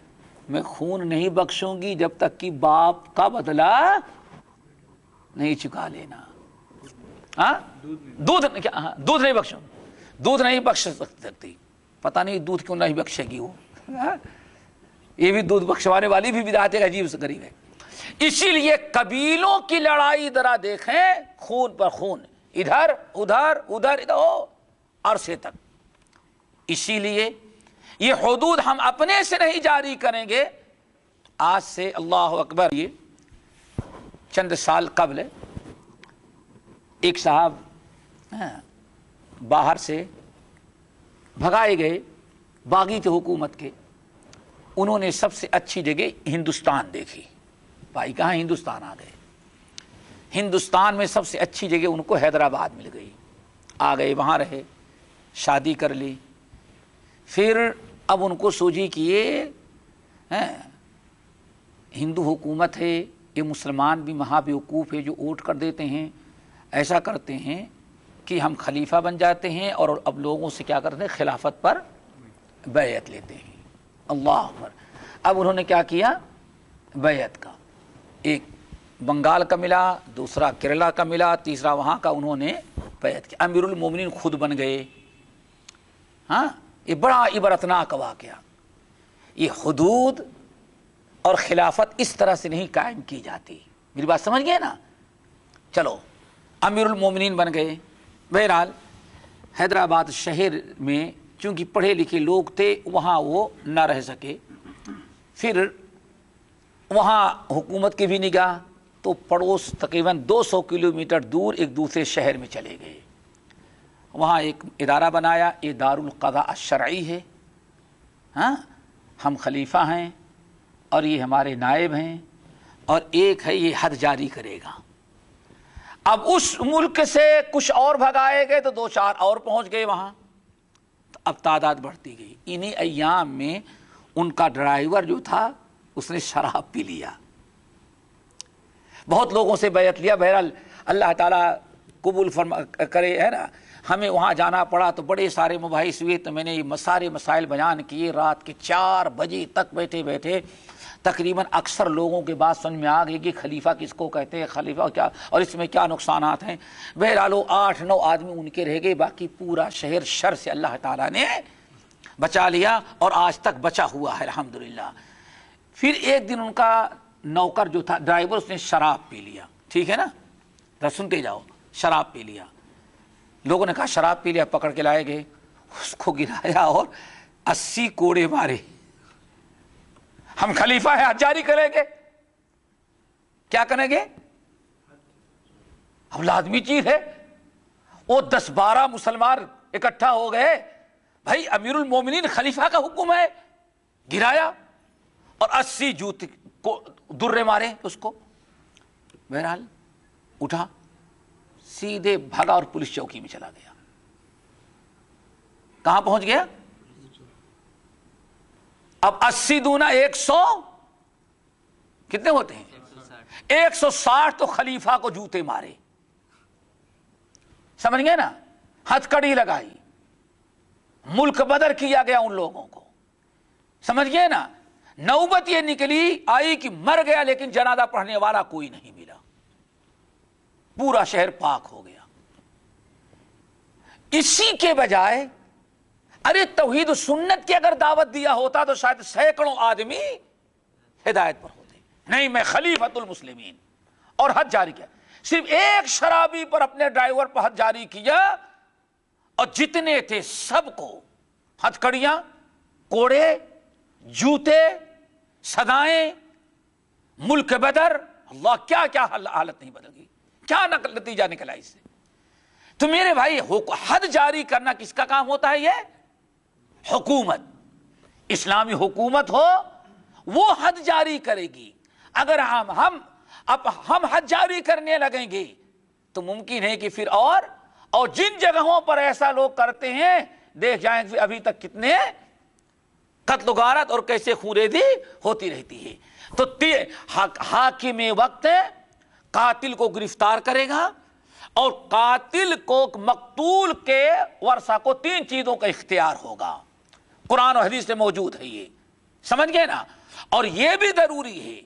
میں خون نہیں بخشوں گی جب تک کہ باپ کا بدلہ نہیں چکا لینا. دودھ نہیں بخشوں، دودھ نہیں بخش سکتی. پتہ نہیں دودھ کیوں نہیں بخشے گی وہ. یہ بھی دودھ بخشوانے والی بھی بدعت عجیب سے غریب ہے. اسی لیے قبیلوں کی لڑائی ذرا دیکھیں، خون پر خون، ادھر ادھر ادھر ادھر عرصے تک. اسی لیے یہ حدود ہم اپنے سے نہیں جاری کریں گے. آج سے اللہ اکبر یہ چند سال قبل ایک صاحب باہر سے بھگائے گئے باغی تھے حکومت کے. انہوں نے سب سے اچھی جگہ ہندوستان دیکھی. بھائی کہاں ہندوستان آ گئے. ہندوستان میں سب سے اچھی جگہ ان کو حیدرآباد مل گئی. آ گئے وہاں رہے، شادی کر لی. پھر اب ان کو سوچی کہ یہ ہندو حکومت ہے، یہ مسلمان بھی مہا بیوقوف ہے جو ووٹ کر دیتے ہیں. ایسا کرتے ہیں کہ ہم خلیفہ بن جاتے ہیں اور اب لوگوں سے کیا کرتے ہیں، خلافت پر بیعت لیتے ہیں. اللہ اکبر. اب انہوں نے کیا کیا، بیعت کا ایک بنگال کا ملا، دوسرا کیرلا کا ملا، تیسرا وہاں کا انہوں نے بیعت کیا. امیر المومنین خود بن گئے. یہ بڑا عبرتناک واقعہ. یہ حدود اور خلافت اس طرح سے نہیں قائم کی جاتی. میری بات سمجھ گئے نا. چلو امیر المومنین بن گئے. بہرحال حیدرآباد شہر میں چونکہ پڑھے لکھے لوگ تھے وہاں وہ نہ رہ سکے. پھر وہاں حکومت کی بھی نگاہ، تو پڑوس تقریباً 200 کلومیٹر دور ایک دوسرے شہر میں چلے گئے. وہاں ایک ادارہ بنایا، یہ دار القضاء الشرعی ہے. ہم خلیفہ ہیں اور یہ ہمارے نائب ہیں، اور ایک ہے یہ حد جاری کرے گا. اب اس ملک سے کچھ اور بھگائے گئے تو 2-4 اور پہنچ گئے وہاں. تو اب تعداد بڑھتی گئی. انہی ایام میں ان کا ڈرائیور جو تھا اس نے شراب پی لیا. بہت لوگوں سے بیعت لیا. بہرحال اللہ تعالیٰ قبول کرے ہے نا. ہمیں وہاں جانا پڑا تو بڑے سارے مباحث ہوئے. تو میں نے یہ سارے مسائل بیان کیے. رات کے 4 بجے تک بیٹھے بیٹھے تقریباً اکثر لوگوں کے بات سمجھ میں آ گئی کہ خلیفہ کس کو کہتے ہیں، خلیفہ کیا، اور اس میں کیا نقصانات ہیں. بہرحال 8-9 آدمی ان کے رہ گئے. باقی پورا شہر شر سے اللہ تعالیٰ نے بچا لیا اور آج تک بچا ہوا ہے الحمدللہ. پھر ایک دن ان کا نوکر جو تھا ڈرائیور، اس نے شراب پی لیا. ٹھیک ہے نا، سنتے جاؤ. شراب پی لیا. لوگوں نے کہا شراب پی لیا. پکڑ کے لائے گئے، اس کو گرایا اور 80 کوڑے مارے. ہم خلیفہ ہے، حد جاری کریں گے. کیا کریں گے؟ اب لازمی چیز ہے. وہ 10-12 مسلمان اکٹھا ہو گئے. بھائی امیر المومنین خلیفہ کا حکم ہے. گرایا اور 80 جوتے کو درے مارے اس کو. بہرحال اٹھا، سیدھے بھاگا اور پولیس چوکی میں چلا گیا. کہاں پہنچ گیا؟ اب 80 دونا 100 کتنے ہوتے ہیں؟ 160 تو خلیفہ کو جوتے مارے. سمجھ گئے نا. ہتھ کڑی لگائی، ملک بدر کیا گیا ان لوگوں کو. سمجھ گئے نا. نوبت یہ نکلی آئی کہ مر گیا لیکن جنازہ پڑھنے والا کوئی نہیں ملا. پورا شہر پاک ہو گیا. اسی کے بجائے ارے توحید و سنت کی اگر دعوت دیا ہوتا تو شاید سینکڑوں آدمی ہدایت پر ہوتے. نہیں، میں خلیفۃ المسلمین اور حد جاری کیا. صرف ایک شرابی پر اپنے ڈرائیور پر حد جاری کیا اور جتنے تھے سب کو ہتھ کڑیاں کوڑے، جوتے، سدائیں، ملک بدر، اللہ کیا کیا حالت نہیں بدل گئی، کیا نتیجہ نکلا اس سے؟ تو میرے بھائی حد جاری کرنا کس کا کام ہوتا ہے؟ یہ حکومت، اسلامی حکومت ہو وہ حد جاری کرے گی۔ اگر ہم حد جاری کرنے لگیں گے تو ممکن ہے کہ پھر اور جن جگہوں پر ایسا لوگ کرتے ہیں دیکھ جائیں کہ ابھی تک کتنے قتل و غارت اور کیسے خونریزی ہوتی رہتی ہے۔ تو حاکم وقت قاتل کو گرفتار کرے گا اور قاتل کو مقتول کے ورثہ کو 3 چیزوں کا اختیار ہوگا، قرآن و حدیث سے موجود ہے، یہ سمجھ گئے نا؟ اور یہ بھی ضروری ہے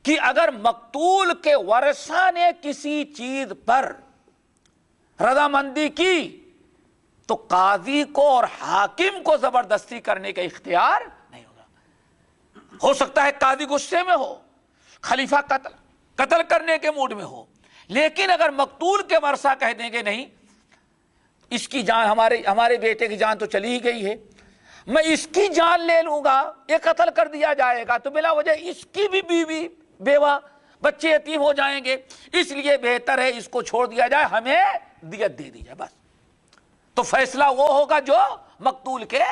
کہ اگر مقتول کے ورثہ نے کسی چیز پر رضامندی کی تو قاضی کو اور حاکم کو زبردستی کرنے کا اختیار نہیں ہوگا۔ ہو سکتا ہے قاضی غصے میں ہو، خلیفہ قتل کرنے کے موڈ میں ہو، لیکن اگر مقتول کے ورثہ کہہ دیں گے نہیں اس کی جان، ہمارے بیٹے کی جان تو چلی ہی گئی ہے، میں اس کی جان لے لوں گا، یہ قتل کر دیا جائے گا تو بلا وجہ اس کی بھی بیوی بیوہ بچے یتیم ہو جائیں گے، اس لیے بہتر ہے اس کو چھوڑ دیا جائے، ہمیں دیت دے دی جائے بس۔ تو فیصلہ وہ ہوگا جو مقتول کے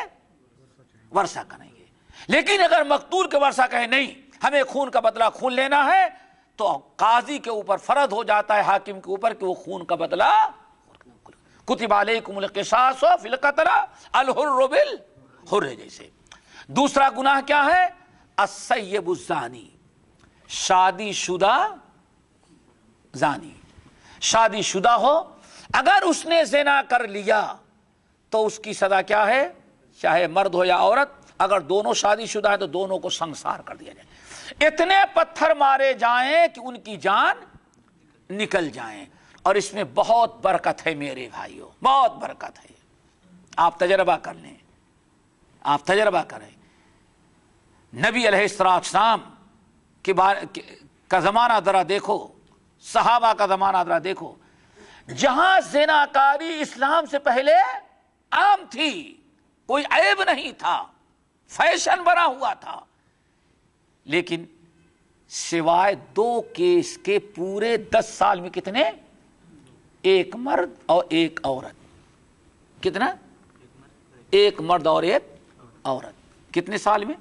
ورثہ کریں گے۔ لیکن اگر مقتول کے ورثہ کہیں نہیں ہمیں خون کا بدلہ خون لینا ہے تو قاضی کے اوپر فرض ہو جاتا ہے، حاکم کے اوپر، کہ وہ خون کا بدلہ، کتب علیکم القصاص فی القتلى الحر بالحر جیسے۔ دوسرا گناہ کیا ہے؟ السیب الزانی، شادی شدہ زانی، شادی شدہ ہو اگر اس نے زنا کر لیا تو اس کی سزا کیا ہے؟ چاہے مرد ہو یا عورت، اگر دونوں شادی شدہ ہے تو دونوں کو سنسار کر دیا جائے، اتنے پتھر مارے جائیں کہ ان کی جان نکل جائیں۔ اور اس میں بہت برکت ہے میرے بھائیوں، بہت برکت ہے، آپ تجربہ کر لیں، آپ تجربہ کریں۔ نبی علیہ السلام کا زمانہ ذرا دیکھو، صحابہ کا زمانہ ذرا دیکھو، جہاں زناکاری اسلام سے پہلے عام تھی، کوئی عیب نہیں تھا، فیشن بنا ہوا تھا، لیکن سوائے 2 کیس کے پورے 10 سال میں کتنے؟ 1 مرد اور 1 عورت۔ کتنا؟ 1 مرد اور 1 عورت۔ کتنے سال میں؟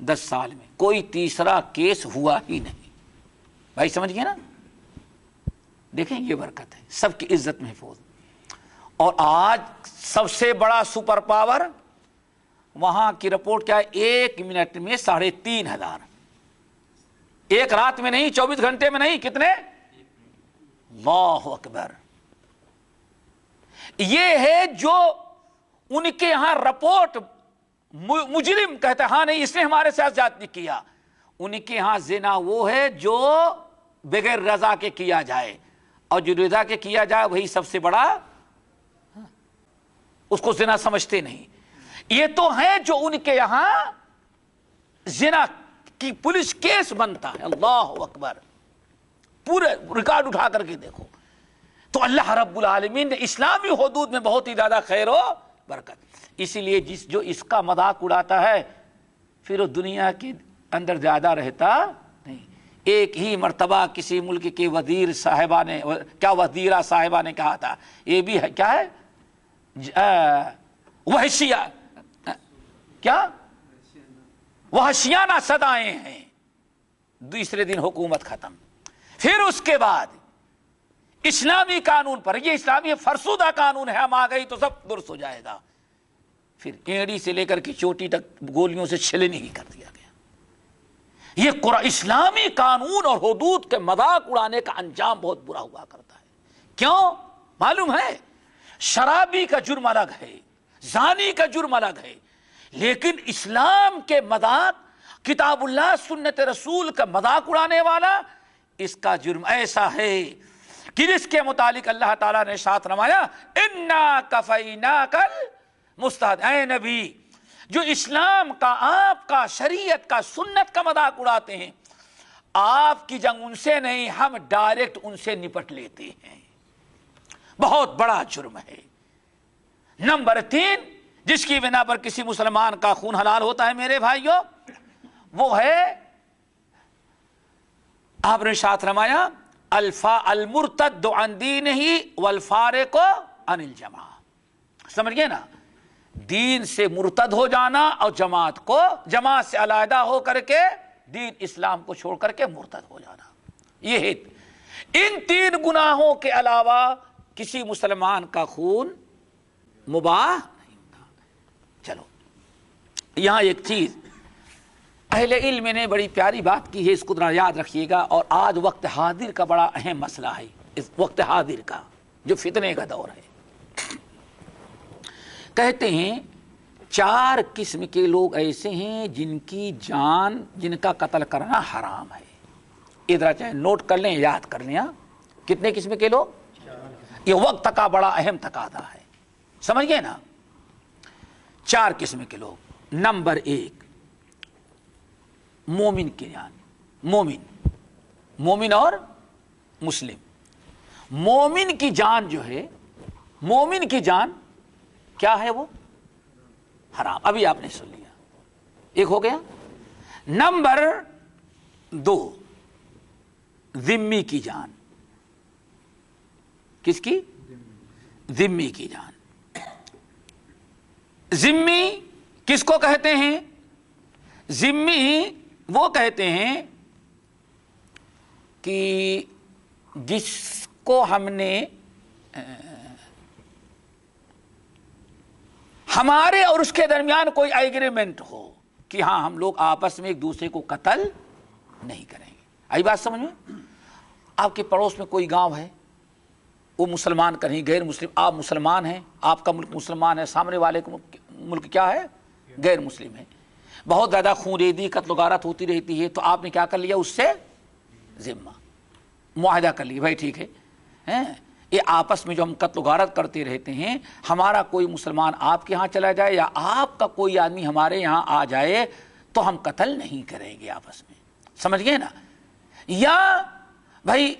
10 سال میں۔ کوئی تیسرا کیس ہوا ہی نہیں۔ بھائی سمجھ گئے نا؟ دیکھیں یہ برکت ہے، سب کی عزت محفوظ۔ اور آج سب سے بڑا سپر پاور، وہاں کی رپورٹ کیا ہے؟ 1 منٹ میں 3500، ایک رات میں نہیں، 24 گھنٹے میں نہیں، کتنے؟ اللہ اکبر۔ یہ ہے جو ان کے یہاں رپورٹ، مجرم کہتا ہے ہاں نہیں اس نے ہمارے ساتھ زیادتی کیا، ان کے یہاں زنا وہ ہے جو بغیر رضا کے کیا جائے، اور جو رضا کے کیا جائے وہی سب سے بڑا، اس کو زنا سمجھتے نہیں۔ یہ تو ہے جو ان کے یہاں زنا کی پولیس کیس بنتا ہے، اللہ اکبر، پورے ریکارڈ اٹھا کر کے دیکھو۔ تو اللہ رب العالمین نے اسلامی حدود میں بہت ہی زیادہ خیر و برکت، اسی لیے جو اس کا مذاق اڑاتا ہے پھر وہ دنیا کے اندر زیادہ رہتا نہیں۔ ایک ہی مرتبہ کسی ملک کے وزیر صاحبہ نے، کیا وزیرہ صاحبہ نے کہا تھا، یہ بھی ہے کیا ہے، وحشیانہ صدائیں ہیں۔ دوسرے دن حکومت ختم۔ پھر اس کے بعد اسلامی قانون پر، یہ اسلامی فرسودہ قانون ہے، ہم آ گئی تو سب درست ہو جائے گا، پھر ایڑی سے لے کر کے چوٹی تک گولیوں سے چھلنی ہی کر دیا گیا۔ یہ اسلامی قانون اور حدود کے مذاق اڑانے کا انجام بہت برا ہوا کرتا ہے۔ کیوں؟ معلوم ہے، شرابی کا جرم الگ ہے، زانی کا جرم الگ ہے، لیکن اسلام کے مذاق، کتاب اللہ سنت رسول کا مذاق اڑانے والا، اس کا جرم ایسا ہے کہ اس کے متعلق اللہ تعالیٰ نے ساتھ رمایا، اِنَّا كَفَيْنَاكَ الْمُسْتَهْزِئِينَ۔ اے نبی، جو اسلام کا، آپ کا، شریعت کا، سنت کا مذاق اڑاتے ہیں، آپ کی جنگ ان سے نہیں، ہم ڈائریکٹ ان سے نپٹ لیتے ہیں۔ بہت بڑا جرم ہے۔ نمبر 3، جس کی بنا پر کسی مسلمان کا خون حلال ہوتا ہے میرے بھائیوں، وہ ہے، آپ نے ارشاد فرمایا المرتد عن دینہ والفارق عن الجماعہ، سمجھ گئے نا، دین سے مرتد ہو جانا اور جماعت سے علیحدہ ہو کر کے دین اسلام کو چھوڑ کر کے مرتد ہو جانا، یہ ہے۔ ان تین گناہوں کے علاوہ کسی مسلمان کا خون مباح نہیں ہوتا۔ چلو یہاں ایک چیز اہل علم نے بڑی پیاری بات کی ہے، اس کو ذرا یاد رکھیے گا، اور آج وقت حاضر کا بڑا اہم مسئلہ ہے، اس وقت حاضر کا جو فتنے کا دور ہے۔ کہتے ہیں 4 قسم کے لوگ ایسے ہیں جن کا قتل کرنا حرام ہے۔ ادھر چاہے نوٹ کر لیں، یاد کر لیں، کتنے قسم کے لوگ؟ یہ وقت کا بڑا اہم تقاضا ہے، سمجھ گئے نا؟ 4 قسم کے لوگ۔ نمبر 1 مومن کی جان، مومن اور مسلم۔ مومن کی جان جو ہے، مومن کی جان کیا ہے؟ وہ حرام، ابھی آپ نے سن لیا، ایک ہو گیا۔ نمبر 2 ذمی کی جان، کس کی؟ ذمی کی جان۔ ذمی کس کو کہتے ہیں؟ ذمی وہ کہتے ہیں کہ جس کو ہم نے ہمارے اور اس کے درمیان کوئی ایگریمنٹ ہو کہ ہاں ہم لوگ آپس میں ایک دوسرے کو قتل نہیں کریں گے۔ آئی بات سمجھ میں؟ آپ کے پڑوس میں کوئی گاؤں ہے، وہ مسلمان کہیں غیر مسلم، آپ مسلمان ہیں، آپ کا ملک مسلمان ہے، سامنے والے کا ملک کیا ہے؟ غیر مسلم ہے، بہت زیادہ خون ریزی قتل و غارت ہوتی رہتی ہے، تو آپ نے کیا کر لیا؟ اس سے ذمہ معاہدہ کر لیا، بھائی ٹھیک ہے، یہ آپس میں جو ہم قتل و غارت کرتے رہتے ہیں، ہمارا کوئی مسلمان آپ کے ہاں چلا جائے یا آپ کا کوئی آدمی ہمارے یہاں آ جائے تو ہم قتل نہیں کریں گے آپس میں، سمجھ گئے نا؟ یا بھائی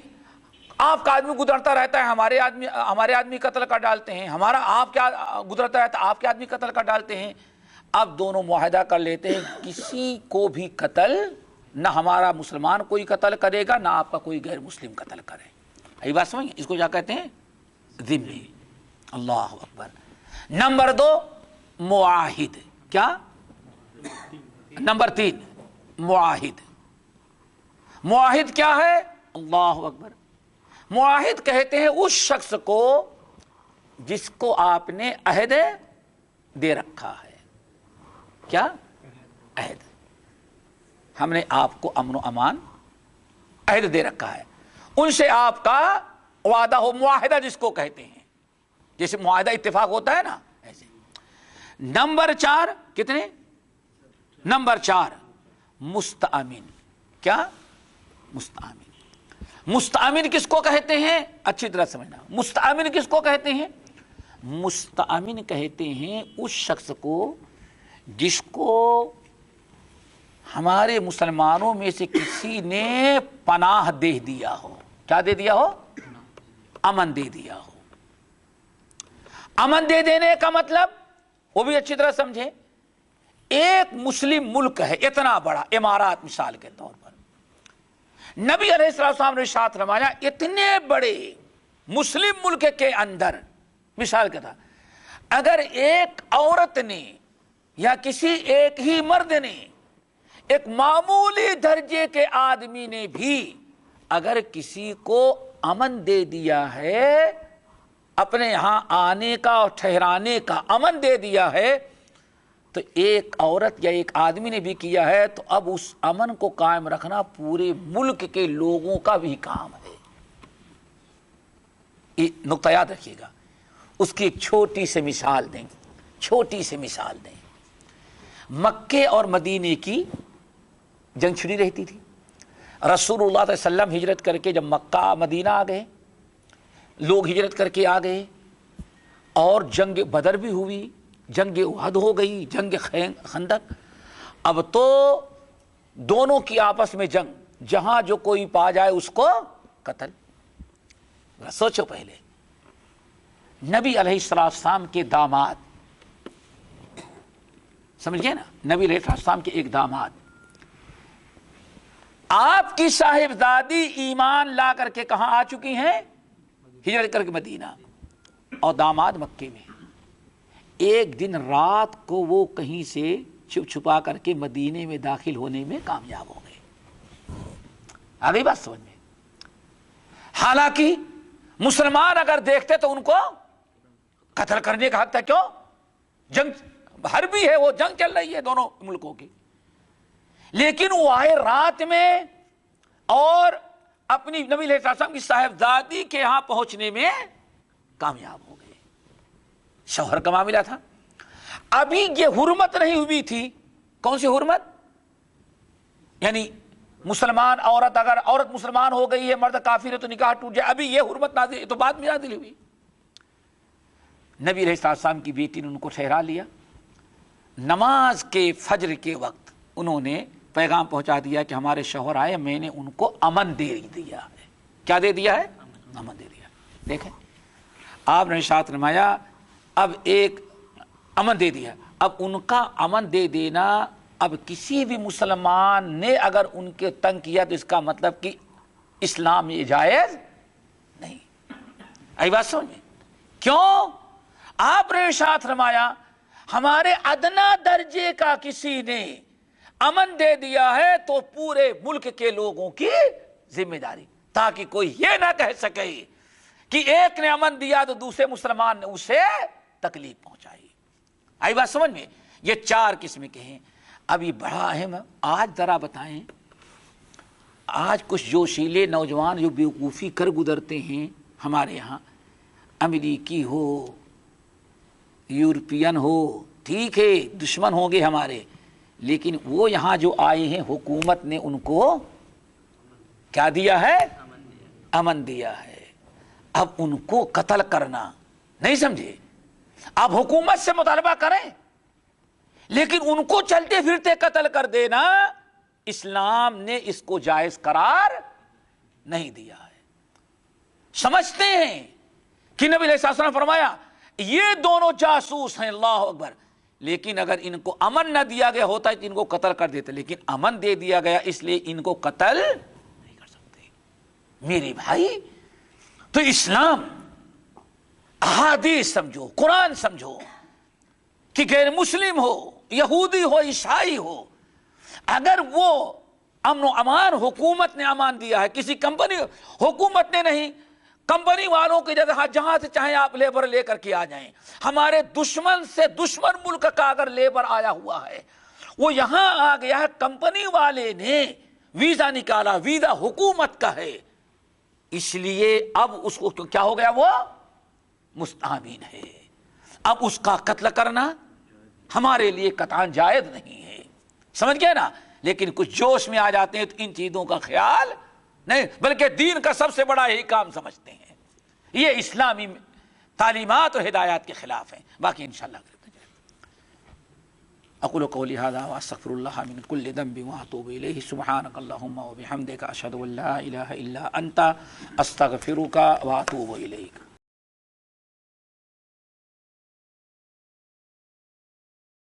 آپ کا آدمی گزرتا رہتا ہے، ہمارے آدمی قتل کر ڈالتے ہیں، ہمارا آپ کیا گزرتا رہتا ہے، آپ کے آدمی قتل کر ڈالتے ہیں۔ اب دونوں معاہدہ کر لیتے ہیں کسی کو بھی قتل، نہ ہمارا مسلمان کوئی قتل کرے گا، نہ آپ کا کوئی غیر مسلم قتل کرے گا۔ یہ بات سمجھ، اس کو کیا کہتے ہیں؟ ذمہ۔ اللہ اکبر۔ نمبر 2 معاہد، کیا؟ نمبر 3 معاہد۔ معاہد کیا ہے؟ اللہ اکبر۔ معاہد کہتے ہیں اس شخص کو جس کو آپ نے عہد دے رکھا ہے، کیا؟ عہد، ہم نے آپ کو امن و امان عہد دے رکھا ہے، ان سے آپ کا وعدہ ہو، معاہدہ جس کو کہتے ہیں، جیسے معاہدہ اتفاق ہوتا ہے نا، ایسے۔ نمبر 4 کتنے؟ نمبر 4 مستأمن، کیا؟ مستأمن۔ مستأمن کس کو کہتے ہیں؟ اچھی طرح سمجھنا، مستأمن کس کو کہتے ہیں؟ مستأمن کہتے ہیں اس شخص کو جس کو ہمارے مسلمانوں میں سے کسی نے پناہ دے دیا ہو، کیا دے دیا ہو؟ امن دے دیا ہو۔ امن دے دینے کا مطلب وہ بھی اچھی طرح سمجھے، ایک مسلم ملک ہے اتنا بڑا، امارات مثال کے طور پر، نبی علیہ السلام نے ارشاد فرمایا اتنے بڑے مسلم ملک کے اندر، مثال کے طور اگر ایک عورت نے یا کسی ایک ہی مرد نے، ایک معمولی درجے کے آدمی نے بھی اگر کسی کو امن دے دیا ہے، اپنے یہاں آنے کا اور ٹھہرانے کا امن دے دیا ہے، تو ایک عورت یا ایک آدمی نے بھی کیا ہے، تو اب اس امن کو قائم رکھنا پورے ملک کے لوگوں کا بھی کام ہے۔ یہ نقطہ یاد رکھیے گا۔ اس کی ایک چھوٹی سی مثال دیں، چھوٹی سی مثال دیں۔ مکے اور مدینے کی جنگ چھڑی رہتی تھی، رسول اللہ صلی اللہ علیہ وسلم ہجرت کر کے جب مکہ مدینہ آ گئے، لوگ ہجرت کر کے آ گئے، اور جنگ بدر بھی ہوئی، جنگ احد ہو گئی، جنگ خندق۔ اب تو دونوں کی آپس میں جنگ، جہاں جو کوئی پا جائے اس کو قتل۔ سوچو، پہلے نبی علیہ السلام کے داماد سمجھ گئے نا؟ نبی علیہ السلام کے ایک داماد، آپ کی صاحبزادی ایمان لا کر کے کہاں آ چکی ہیں؟ ہجرت کر کے مدینہ، اور داماد مکے میں۔ ایک دن رات کو وہ کہیں سے چھپ چھپا کر کے مدینے میں داخل ہونے میں کامیاب ہو گئے۔ آ گئی بات سمجھ میں؟ حالانکہ مسلمان اگر دیکھتے تو ان کو قتل کرنے کا حق تھا، کیوں؟ جنگ حربی ہے، وہ جنگ چل رہی ہے دونوں ملکوں کی، لیکن وہ آئے رات میں اور اپنی نبی علیہ السلام کی صاحبزادی کے یہاں پہنچنے میں کامیاب ہو گئے۔ شوہر کا معاملہ تھا، ابھی یہ حرمت نہیں ہوئی تھی۔ کون سی حرمت؟ یعنی مسلمان عورت، اگر عورت مسلمان ہو گئی ہے، مرد کافر ہے تو نکاح ٹوٹ جائے، ابھی یہ حرمت نازل، تو بعد میں نازل ہوئی۔ نبی علیہ السلام کی بیٹی نے ان کو ٹھہرا لیا، نماز کے فجر کے وقت انہوں نے پیغام پہنچا دیا کہ ہمارے شوہر آئے، میں نے ان کو امن دے دیا ہے۔ کیا دے دیا ہے؟ امن دے دیا۔ دیکھیں آپ نے ارشاد فرمایا اب ایک امن دے دیا، اب ان کا امن دے دینا، اب کسی بھی مسلمان نے اگر ان کے تنگ کیا تو اس کا مطلب کہ اسلام میں جائز نہیں۔ آئی بات سمجھ میں؟ کیوں؟ آپ نے ارشاد فرمایا ہمارے ادنا درجے کا کسی نے امن دے دیا ہے تو پورے ملک کے لوگوں کی ذمہ داری، تاکہ کوئی یہ نہ کہہ سکے کہ ایک نے امن دیا تو دوسرے مسلمان نے اسے تکلیف پہنچائی۔ آئی بات سمجھ میں؟ یہ چار قسم کے ہیں۔ اب یہ بڑا اہم ہے، آج ذرا بتائیں، آج کچھ جوشیلے نوجوان جو بیوقوفی کر گزرتے ہیں ہمارے یہاں، امریکی ہو، یورپین ہو، ٹھیک ہے دشمن ہوں گے ہمارے، لیکن وہ یہاں جو آئے ہیں حکومت نے ان کو کیا دیا ہے؟ امن دیا ہے۔ اب ان کو قتل کرنا، نہیں سمجھے؟ آپ حکومت سے مطالبہ کریں، لیکن ان کو چلتے پھرتے قتل کر دینا اسلام نے اس کو جائز قرار نہیں دیا ہے۔ سمجھتے ہیں کہ نبی علیہ السلام نے فرمایا یہ دونوں جاسوس ہیں، اللہ اکبر، لیکن اگر ان کو امن نہ دیا گیا ہوتا تو ان کو قتل کر دیتے، لیکن امن دے دیا گیا اس لیے ان کو قتل نہیں کر سکتے۔ میرے بھائی، تو اسلام احادیث سمجھو، قرآن سمجھو، کہ غیر مسلم ہو، یہودی ہو، عیسائی ہو، اگر وہ امن و امان حکومت نے امان دیا ہے، کسی کمپنی، حکومت نے نہیں، کمپنی والوں کی جگہ جہاں سے چاہیں آپ لیبر لے کر کے آ جائیں، ہمارے دشمن سے دشمن ملک کا اگر لیبر آیا ہوا ہے، وہ یہاں آ گیا ہے، کمپنی والے نے ویزا نکالا، ویزا حکومت کا ہے، اس لیے اب اس کو کیا ہو گیا؟ وہ مستامین ہے۔ اب اس کا قتل کرنا ہمارے لیے قطعاً جائز نہیں ہے، سمجھ گئے نا؟ لیکن کچھ جوش میں آ جاتے ہیں تو ان چیزوں کا خیال نہیں، بلکہ دین کا سب سے بڑا یہی کام سمجھتے ہیں۔ یہ اسلامی تعلیمات اور ہدایات کے خلاف ہیں۔ باقی انشاءاللہ اقول قولی ھذا واستغفر اللہ من کل ذنب واتوب الیہ سبحانک اللہم وبحمدک اشہد ان لا الہ الا انت استغفرک واتوب الیک۔